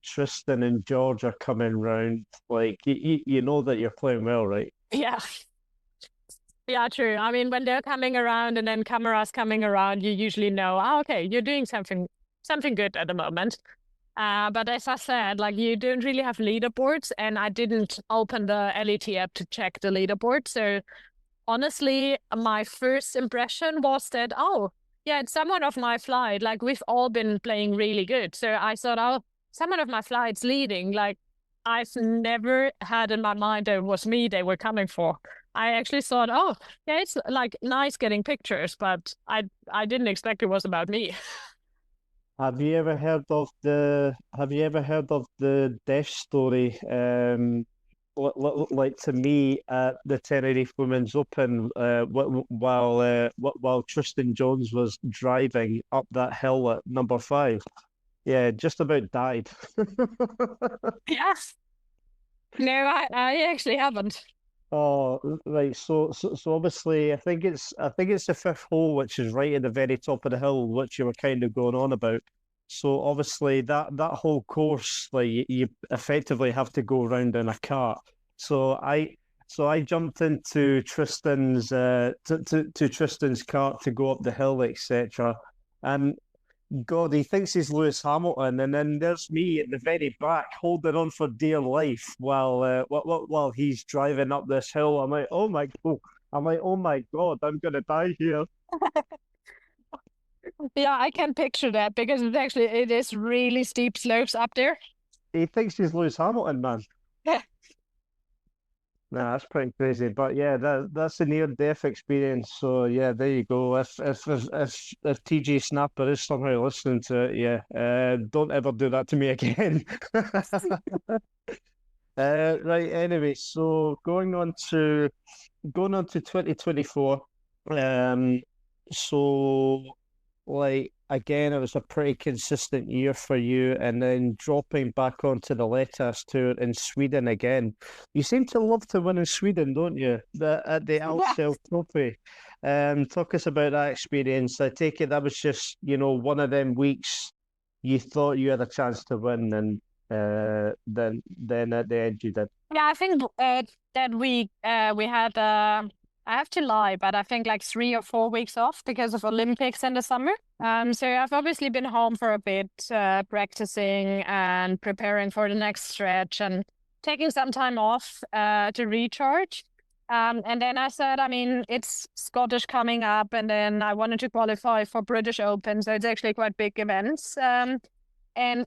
Tristan and George are coming round, like you know that you're playing well, right? Yeah. Yeah, true. I mean, when they're coming around and then cameras coming around, you usually know, okay, you're doing something good at the moment. But as I said, like, you don't really have leaderboards, and I didn't open the LET app to check the leaderboard. So honestly, my first impression was that, oh, yeah, it's someone of my flight. Like, we've all been playing really good. So I thought, oh, someone of my flight's leading. Like, I've never had in my mind that it was me they were coming for. I actually thought, oh, yeah, it's like nice getting pictures, but I didn't expect it was about me. Have you ever heard of the death story? Like to me at the Tenerife Women's Open, while Tristan Jones was driving up that hill at number 5. Yeah, just about died. Yes. No, I actually haven't. Oh, right. So obviously, I think it's the fifth hole, which is right at the very top of the hill, which you were kind of going on about. So obviously, that whole course, like you effectively have to go around in a cart. So I so I jumped into Tristan's to Tristan's cart to go up the hill, etc. And God, he thinks he's Lewis Hamilton, and then there's me at the very back holding on for dear life while he's driving up this hill. I'm like, oh my God, I'm gonna die here. Yeah, I can picture that because it is really steep slopes up there. He thinks he's Lewis Hamilton, man. Yeah. Nah, that's pretty crazy. But yeah, that's a near death experience. So yeah, there you go. If TJ Snapper is somehow listening to it, yeah, don't ever do that to me again. Right. Anyway, so going on to 2024. Um, so like again, it was a pretty consistent year for you, and then dropping back onto the LETAS tour in Sweden again. You seem to love to win in Sweden, don't you? At the Ahlsell Trophy. Talk us about that experience. I take it that was just, one of them weeks you thought you had a chance to win, and then at the end you did. Yeah, I think that week we had I have to lie, but I think like 3 or 4 weeks off because of Olympics in the summer. So I've obviously been home for a bit, practicing and preparing for the next stretch and taking some time off to recharge. And then I said, I mean, it's Scottish coming up, and then I wanted to qualify for British Open, so it's actually quite big events. And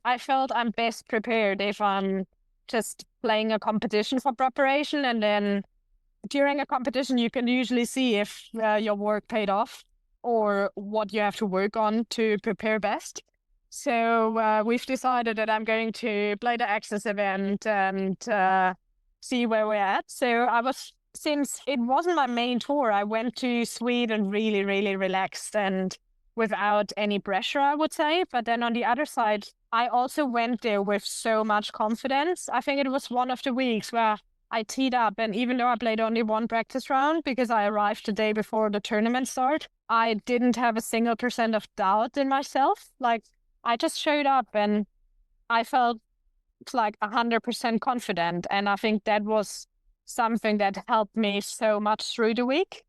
I felt I'm best prepared if I'm just playing a competition for preparation, and then during a competition, you can usually see if your work paid off or what you have to work on to prepare best. So we've decided that I'm going to play the Access event and see where we're at. So since it wasn't my main tour, I went to Sweden really, really relaxed and without any pressure, I would say. But then on the other side, I also went there with so much confidence. I think it was one of the weeks where I teed up, and even though I played only one practice round because I arrived the day before the tournament start, I didn't have a single % of doubt in myself. Like, I just showed up and I felt like 100% confident, and I think that was something that helped me so much through the week.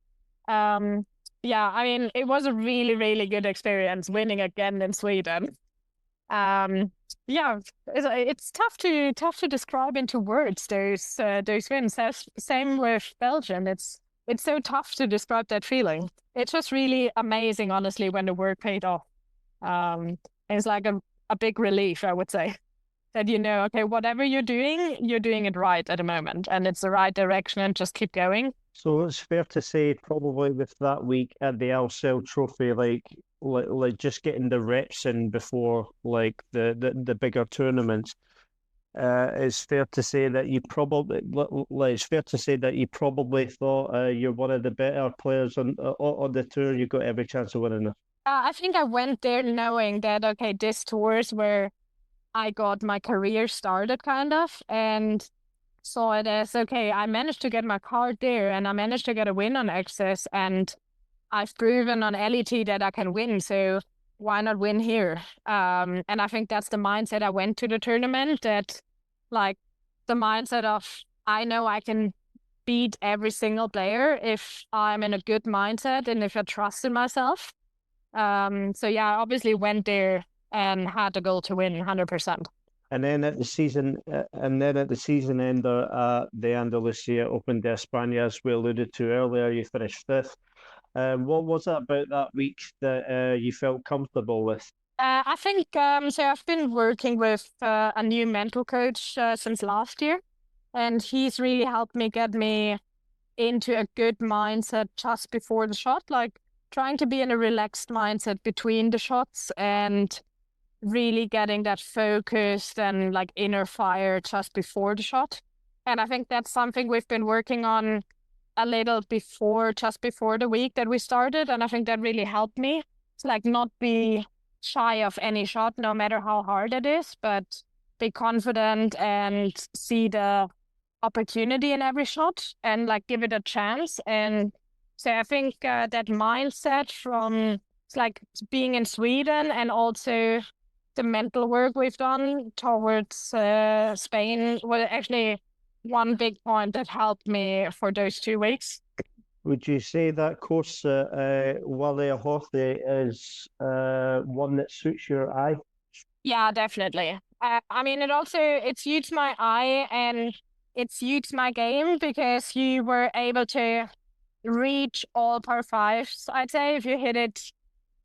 Yeah, I mean, it was a really, really good experience winning again in Sweden. Yeah, it's tough to describe into words those wins. Same with Belgium. It's so tough to describe that feeling. It's just really amazing, honestly, when the work paid off. It's like a big relief, I would say, that okay, whatever you're doing it right at the moment, and it's the right direction, and just keep going. So it's fair to say probably with that week at the Ahlsell Trophy, like just getting the reps in before like the bigger tournaments. It's fair to say that it's fair to say that you probably thought you're one of the better players on the tour. You got every chance of winning it. I think I went there knowing that okay, this tour is where I got my career started, kind of, and saw it as okay, I managed to get my card there, and I managed to get a win on Access, and I've proven on LET that I can win, so why not win here? And I think that's the mindset I went to the tournament, that like the mindset of I know I can beat every single player if I'm in a good mindset and if I trust in myself. So yeah, I obviously went there and had the goal to win 100%. And then at the season ender at the Andalusia Open de España, as we alluded to earlier, you finished fifth. What was it about that week that you felt comfortable with? I think so. I've been working with a new mental coach since last year, and he's really helped me get me into a good mindset just before the shot, like trying to be in a relaxed mindset between the shots and really getting that focused and like inner fire just before the shot. And I think that's something we've been working on a little just before the week that we started. And I think that really helped me to like not be shy of any shot, no matter how hard it is, but be confident and see the opportunity in every shot and like give it a chance. And so I think that mindset from like being in Sweden and also the mental work we've done towards Spain was actually one big point that helped me for those 2 weeks. Would you say that course Wale Horthy is one that suits your eye? Yeah, definitely. I mean, it suits my eye and it suits my game because you were able to reach all par fives, I'd say, if you hit it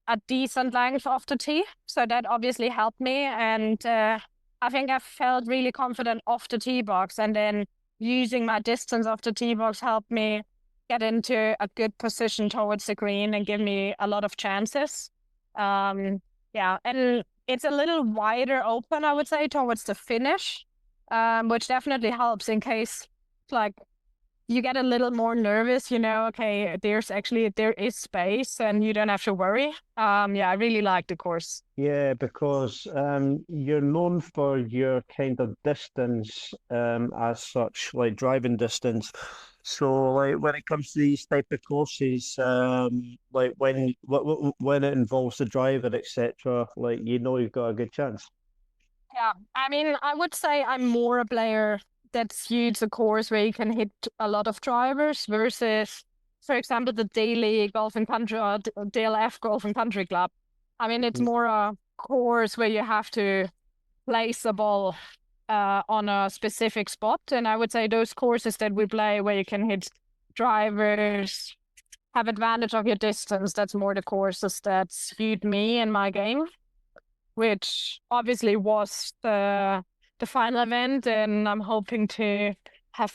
a decent length off the tee. So that obviously helped me. And I think I felt really confident off the tee box. And then using my distance off the tee box helped me get into a good position towards the green and give me a lot of chances. Yeah, and it's a little wider open, I would say, towards the finish, which definitely helps in case like you get a little more nervous, okay, there is space and you don't have to worry. Yeah, I really like the course. Yeah, because you're known for your kind of distance as such, like driving distance. So like when it comes to these type of courses, like when it involves the driver, etc., like you've got a good chance. Yeah, I mean, I would say I'm more a player that suits a course where you can hit a lot of drivers versus, for example, the Daily Golf and Country or DLF Golf and Country Club. I mean, it's more a course where you have to place the ball on a specific spot. And I would say those courses that we play where you can hit drivers, have advantage of your distance, that's more the courses that suit me and my game, which obviously was the final event, and I'm hoping to have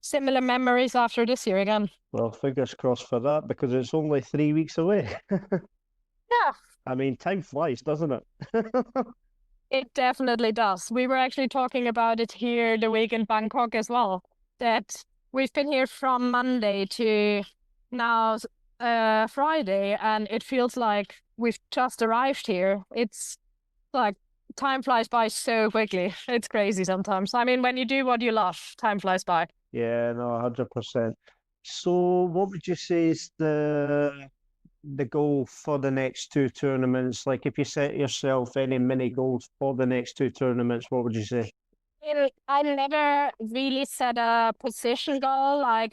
similar memories after this year again. Well, fingers crossed for that because it's only 3 weeks away. Yeah. I mean, time flies, doesn't it? It definitely does. We were actually talking about it here the week in Bangkok as well, that we've been here from Monday to now Friday, and it feels like we've just arrived here. It's like time flies by so quickly. It's crazy sometimes. I mean, when you do what you love, time flies by. Yeah, no, 100%. So what would you say is the goal for the next two tournaments? Like if you set yourself any mini goals for the next two tournaments, what would you say? I never really set a position goal. Like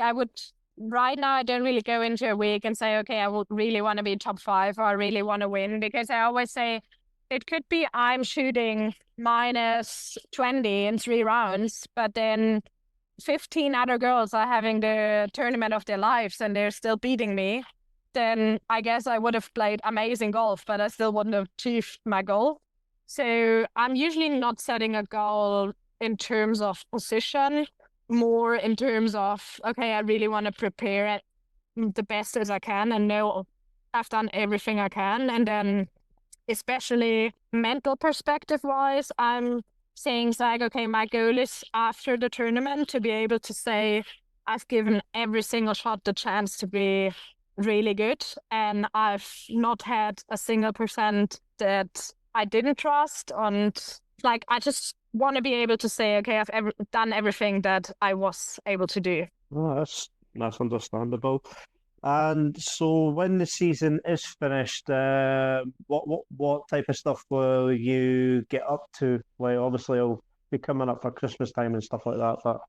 right now, I don't really go into a week and say, okay, I would really want to be top 5 or I really want to win, because I always say it could be I'm shooting minus 20 in 3 rounds, but then 15 other girls are having the tournament of their lives and they're still beating me. Then I guess I would have played amazing golf, but I still wouldn't have achieved my goal. So I'm usually not setting a goal in terms of position, more in terms of, okay, I really want to prepare it the best as I can and know I've done everything I can. And then especially mental perspective wise, I'm saying like, okay, my goal is after the tournament to be able to say I've given every single shot the chance to be really good, and I've not had a single percent that I didn't trust. And like, I just want to be able to say, okay, I've done everything that I was able to do. Oh, that's understandable. And so when the season is finished, what type of stuff will you get up to? Like obviously it'll be coming up for Christmas time and stuff like that, but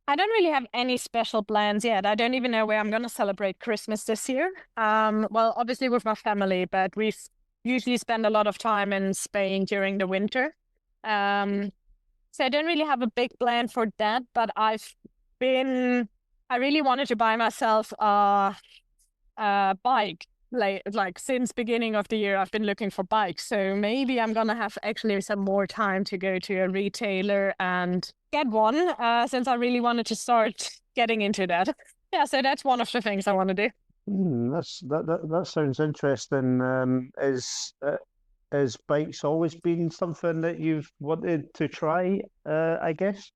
I don't really have any special plans yet. I don't even know where I'm going to celebrate Christmas this year. Well, obviously with my family, but we usually spend a lot of time in Spain during the winter. So I don't really have a big plan for that, but I really wanted to buy myself a bike. Like since beginning of the year, I've been looking for bikes. So maybe I'm gonna have actually some more time to go to a retailer and get one, since I really wanted to start getting into that. Yeah, so that's one of the things I want to do. that sounds interesting. Is bikes always been something that you've wanted to try? I guess.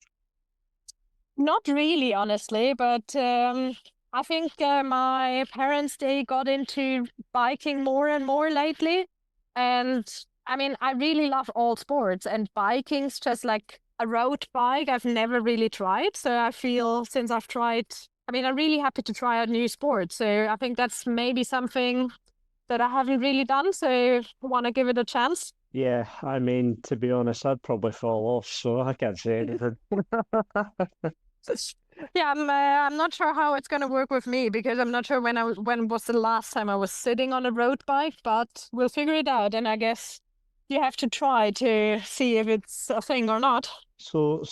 Not really, honestly, but I think my parents, they got into biking more and more lately. And I mean, I really love all sports, and biking's just like a road bike I've never really tried. So I feel since I've tried, I mean, I'm really happy to try a new sport. So I think that's maybe something that I haven't really done. So I want to give it a chance. Yeah, I mean, to be honest, I'd probably fall off, so I can't say anything. Yeah, I'm not sure how it's gonna work with me because I'm not sure when was the last time I was sitting on a road bike, but we'll figure it out. And I guess you have to try to see if it's a thing or not. So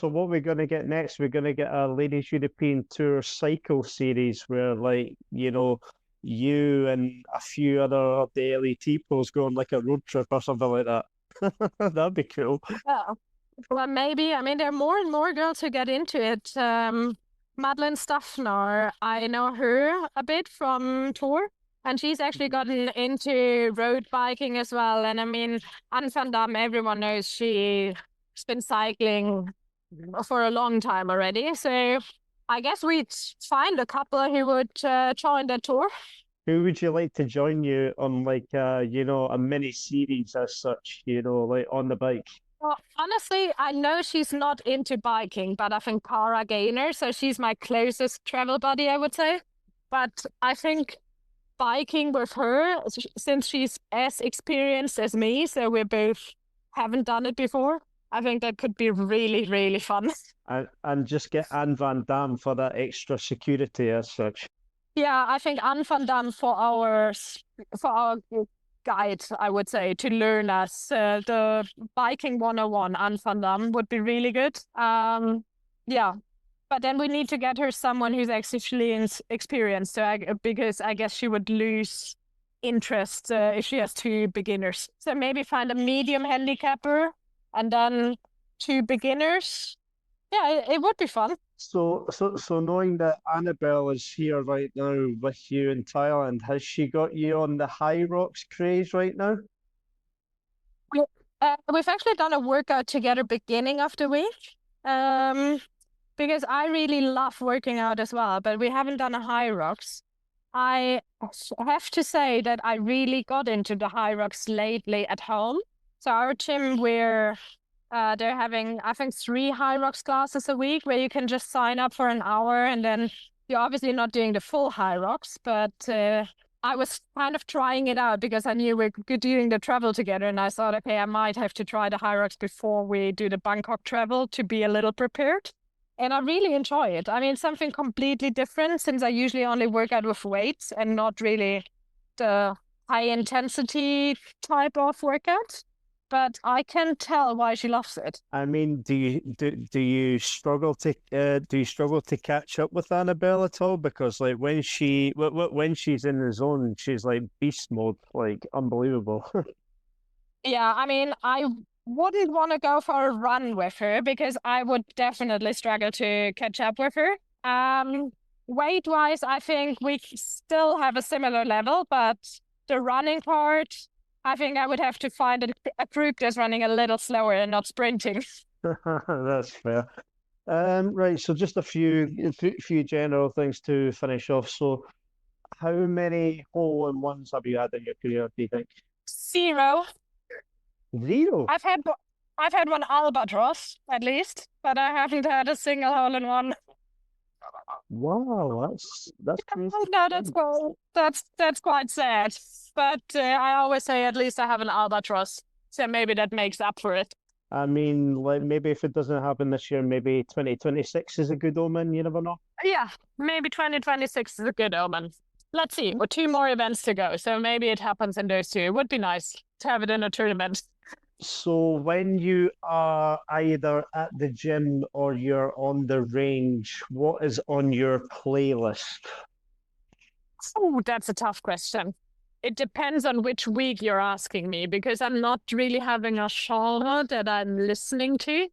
what we're gonna get next? We're gonna get a Ladies European Tour cycle series where, like, you and a few other of the LET pros go on like a road trip or something like that. That'd be cool. Yeah. Well, maybe. I mean, there are more and more girls who get into it. Madeleine Staffner, I know her a bit from tour, and she's actually gotten into road biking as well. And I mean, Anne van Dam, everyone knows she's been cycling for a long time already. So I guess we'd find a couple who would join the tour. Who would you like to join you on, like, a mini series as such, like on the bike? Well, honestly, I know she's not into biking, but I think Cara Gainer, so she's my closest travel buddy, I would say. But I think biking with her, since she's as experienced as me, so we both haven't done it before, I think that could be really, really fun. And just get Anne van Dam for that extra security as such. Yeah, I think Anne van Dam for our guide, I would say, to learn us the biking 101. Anne van Dam would be really good. Yeah, but then we need to get her someone who's actually experienced, because I guess she would lose interest if she has two beginners. So maybe find a medium handicapper and then two beginners. Yeah, it would be fun. So knowing that Annabell is here right now with you in Thailand, has she got you on the high rocks craze right now? We've actually done a workout together beginning of the week, because I really love working out as well, but we haven't done a high rocks. I have to say that I really got into the high rocks lately at home. So our gym, they're having, I think, 3 high rocks classes a week where you can just sign up for an hour, and then you're obviously not doing the full high rocks, but I was kind of trying it out because I knew we're doing the travel together, and I thought, okay, I might have to try the high rocks before we do the Bangkok travel to be a little prepared. And I really enjoy it. I mean, something completely different since I usually only work out with weights and not really the high intensity type of workout. But I can tell why she loves it. I mean, do you struggle to catch up with Annabell at all? Because, like, when she's in the zone, she's like beast mode, like unbelievable. Yeah, I mean, I wouldn't want to go for a run with her because I would definitely struggle to catch up with her. Weight-wise, I think we still have a similar level, but the running part, I think I would have to find a group that's running a little slower and not sprinting. That's fair. Right, so just a few general things to finish off. So, how many hole-in-ones have you had in your career, do you think? 0. 0? I've had one albatross at least, but I haven't had a single hole-in-one. Wow, that's crazy. No, that's quite sad. But I always say at least I have an albatross, so maybe that makes up for it. I mean, like, maybe if it doesn't happen this year, maybe 2026 is a good omen. You never know. Yeah, maybe 2026 is a good omen. Let's see. With 2 more events to go, so maybe it happens in those 2. It would be nice to have it in a tournament. So when you are either at the gym or you're on the range, what is on your playlist? Oh, that's a tough question. It depends on which week you're asking me, because I'm not really having a genre that I'm listening to.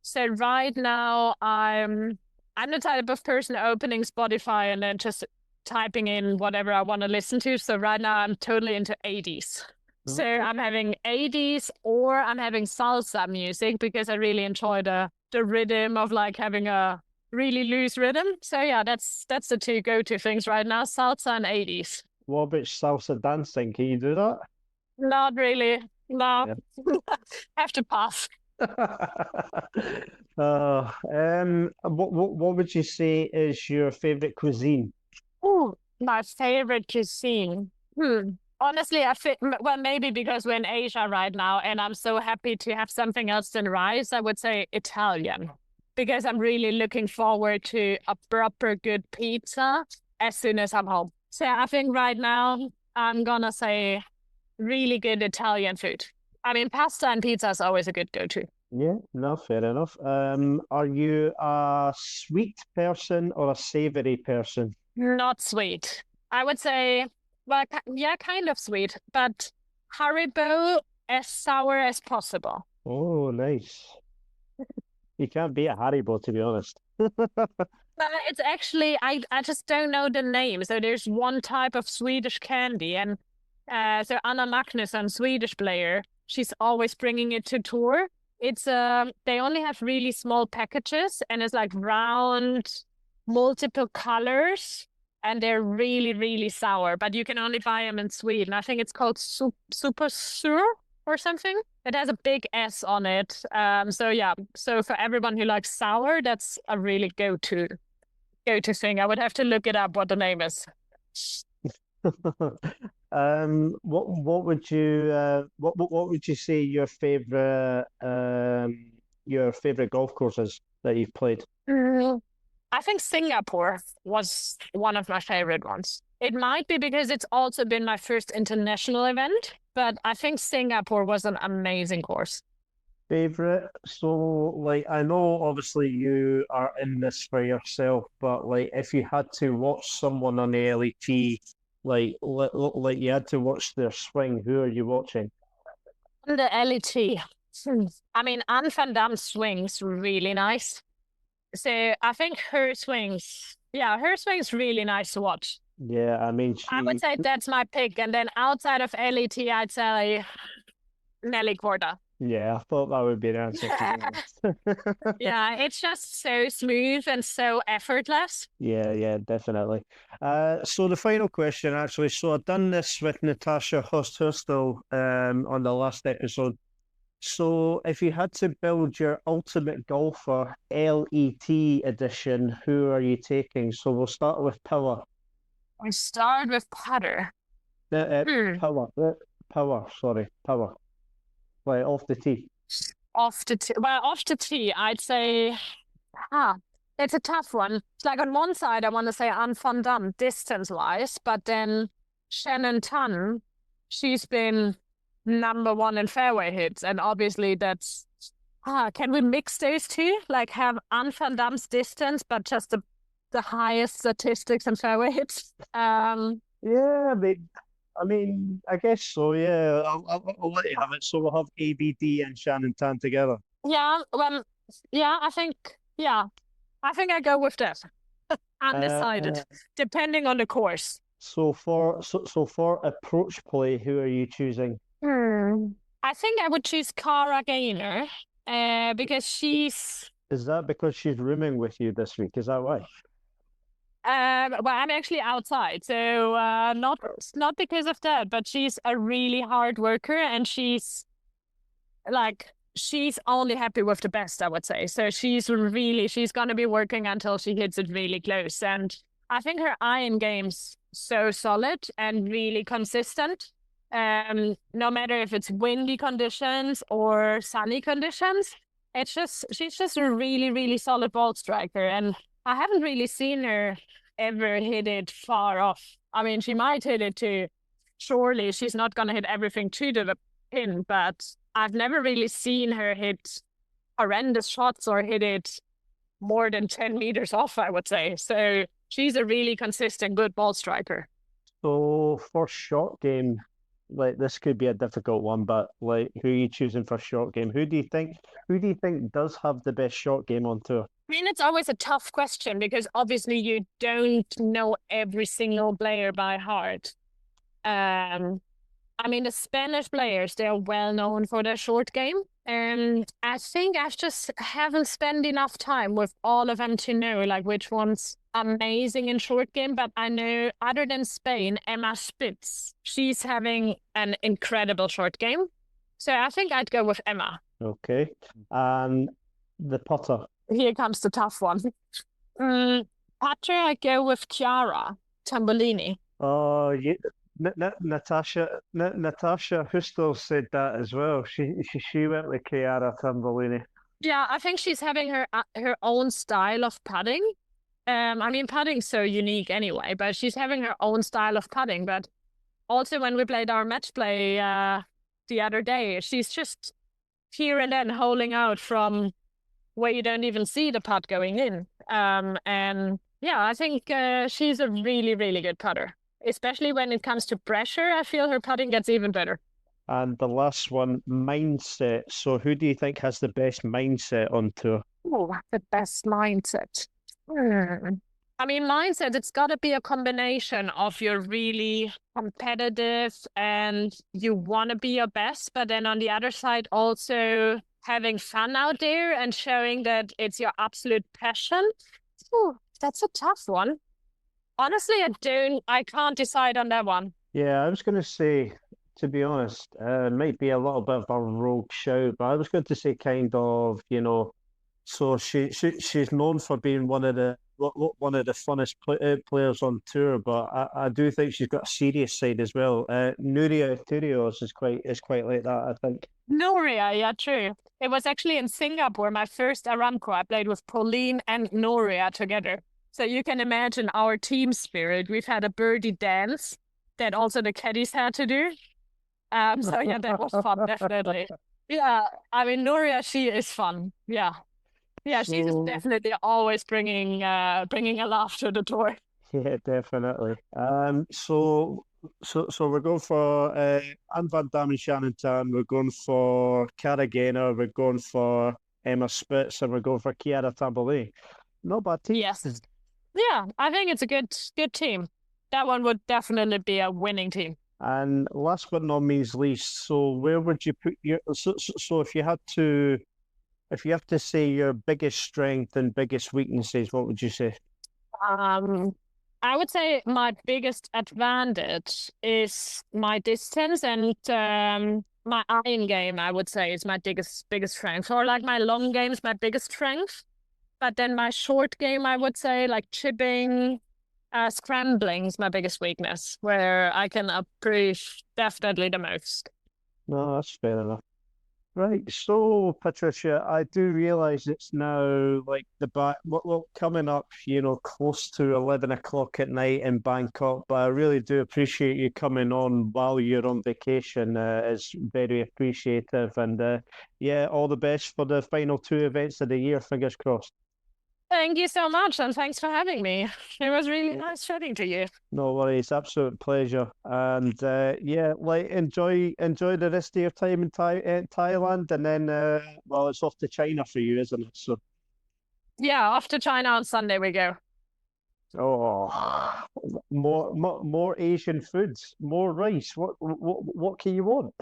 So right now, I'm the type of person opening Spotify and then just typing in whatever I want to listen to. So right now, I'm totally into 80s. So I'm having 80s or I'm having salsa music because I really enjoy the rhythm of like having a really loose rhythm. So yeah, that's the 2 go-to things right now, salsa and 80s. What about salsa dancing? Can you do that? Not really. No. Yeah. Have to pass. What would you say is your favorite cuisine? Oh, my favorite cuisine. Honestly, I think, well, maybe because we're in Asia right now and I'm so happy to have something else than rice, I would say Italian. Because I'm really looking forward to a proper good pizza as soon as I'm home. So I think right now I'm gonna say really good Italian food. I mean, pasta and pizza is always a good go-to. Yeah, no, fair enough. Are you a sweet person or a savory person? Not sweet. I would say, well, yeah, kind of sweet, but Haribo as sour as possible. Oh, nice. You can't beat a Haribo, to be honest. But it's actually, I just don't know the name. So there's one type of Swedish candy, and so Anna Magnusson, Swedish player, she's always bringing it to tour. It's they only have really small packages, and it's like round, multiple colors, and they're really, really sour. But you can only buy them in Sweden. I think it's called Super Sur or something. It has a big S on it. So yeah, so for everyone who likes sour, that's a really go-to thing. I would have to look it up what the name is. What would you say your favorite golf courses that you've played? Mm, I think Singapore was one of my favorite ones. It might be because it's also been my first international event, but I think Singapore was an amazing course. Favorite? So, like, I know obviously you are in this for yourself, but like, if you had to watch someone on the LET, like you had to watch their swing, who are you watching? And the LET. I mean, Anne van Dam's swings really nice. So I think her swings really nice to watch. Yeah, I mean, I would say that's my pick. And then outside of LET, I'd say Nelly Korda. yeah, I thought that would be the answer, to be honest. Yeah, it's just so smooth and so effortless. Yeah, definitely. So the final question, actually, so I've done this with Natasha Hostel on the last episode. So if you had to build your ultimate golfer LET edition, who are you taking? So we'll start with power. We start with putter. Uh, power, uh, power. Like off the tee. Off the tee, I'd say, ah, it's a tough one. It's like on one side, I want to say Anne van Dam, distance-wise, but then Shannon Tunn, she's been number one in fairway hits, and obviously that's, can we mix those two? Like have Anne van Dam's distance, but just the highest statistics in fairway hits? Yeah, I guess so. Yeah, I'll let you have it. So we'll have ABD and Shannon Tan together. Yeah, well, yeah, I think I go with that. Undecided, depending on the course. So for approach play, who are you choosing? I think I would choose Cara Gainer, because she's Is that because she's rooming with you this week? Is that why? well, I'm actually outside, so not because of that, but she's a really hard worker, and she's only happy with the best, I would say. So she's going to be working until she hits it really close. And I think her iron game's so solid and really consistent. No matter if it's windy conditions or sunny conditions, she's just a really, really solid ball striker. And I haven't really seen her ever hit it far off. I mean, she might hit it to, surely she's not going to hit everything to the pin, but I've never really seen her hit horrendous shots or hit it more than 10 meters off, I would say. So she's a really consistent, good ball striker. So for short game, like this could be a difficult one, but like who are you choosing for short game? Who do you think does have the best short game on tour? I mean, it's always a tough question because obviously you don't know every single player by heart. I mean, the Spanish players, they're well known for their short game. And I think I just haven't spent enough time with all of them to know like which one's amazing in short game. But I know other than Spain, Emma Spitz, she's having an incredible short game. So I think I'd go with Emma. Okay. And the putter. Here comes the tough one. Putter, I go with Chiara Tamburlini. Oh, Natasha Hustel said that as well. She went with Chiara Tamburlini. Yeah, I think she's having her own style of putting. I mean, putting's so unique anyway, but she's having her own style of putting. But also when we played our match play the other day, she's just here and then holding out from where you don't even see the putt going in. And yeah, I think she's a really, really good putter. Especially when it comes to pressure, I feel her putting gets even better. And the last one, mindset. So who do you think has the best mindset on tour? Oh, the best mindset. I mean, mindset, it's got to be a combination of you're really competitive and you want to be your best, but then on the other side, also having fun out there and showing that it's your absolute passion. Ooh, that's a tough one. Honestly, I can't decide on that one. Yeah, I was going to say, to be honest, it might be a little bit of a rogue shout, but I was going to say kind of, so she's known for being one of the funnest players on tour, but I do think she's got a serious side as well. Nuria Turios is quite like that, I think. Nuria, yeah, true. It was actually in Singapore, my first Aramco. I played with Pauline and Nuria together. So you can imagine our team spirit. We've had a birdie dance that also the caddies had to do. So yeah, that was fun, definitely. Yeah, I mean, Nuria, she is fun. Yeah. Yeah, she's definitely always bringing a laugh to the tour. Yeah, definitely. So we're going for Anne van Dam and Shannon Tan. We're going for Cara Gainer. We're going for Emma Spitz, and we're going for Chiara Tamburlini. Not bad team. Yes. Yeah, I think it's a good team. That one would definitely be a winning team. And last but not least, so where would you put your so if you had to say your biggest strength and biggest weaknesses, what would you say? I would say my biggest advantage is my distance and my iron game, I would say, is my biggest strength. Or like my long game is my biggest strength. But then my short game, I would say, like chipping, scrambling is my biggest weakness, where I can approve definitely the most. No, that's fair enough. Right, so Patricia, I do realize it's now like well, coming up, close to 11 o'clock at night in Bangkok, but I really do appreciate you coming on while you're on vacation. It's very appreciative, and yeah, all the best for the final two events of the year. Fingers crossed. Thank you so much, and thanks for having me. It was really nice chatting to you. No worries, absolute pleasure. And yeah, like enjoy the rest of your time in Thailand, and then well, it's off to China for you, isn't it? So yeah, off to China on Sunday we go. oh, more Asian foods, more rice. What can you want?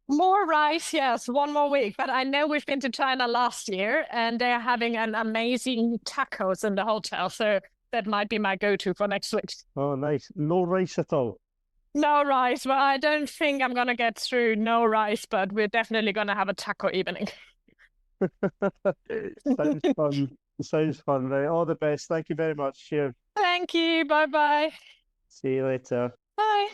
More rice, yes, one more week. But I know we've been to China last year and they're having an amazing tacos in the hotel. So that might be my go-to for next week. Oh, nice. No rice at all. No rice. Well, I don't think I'm going to get through no rice, but we're definitely going to have a taco evening. Sounds fun. Sounds fun, right? All the best. Thank you very much. Cheers. Thank you. Bye-bye. See you later. Bye.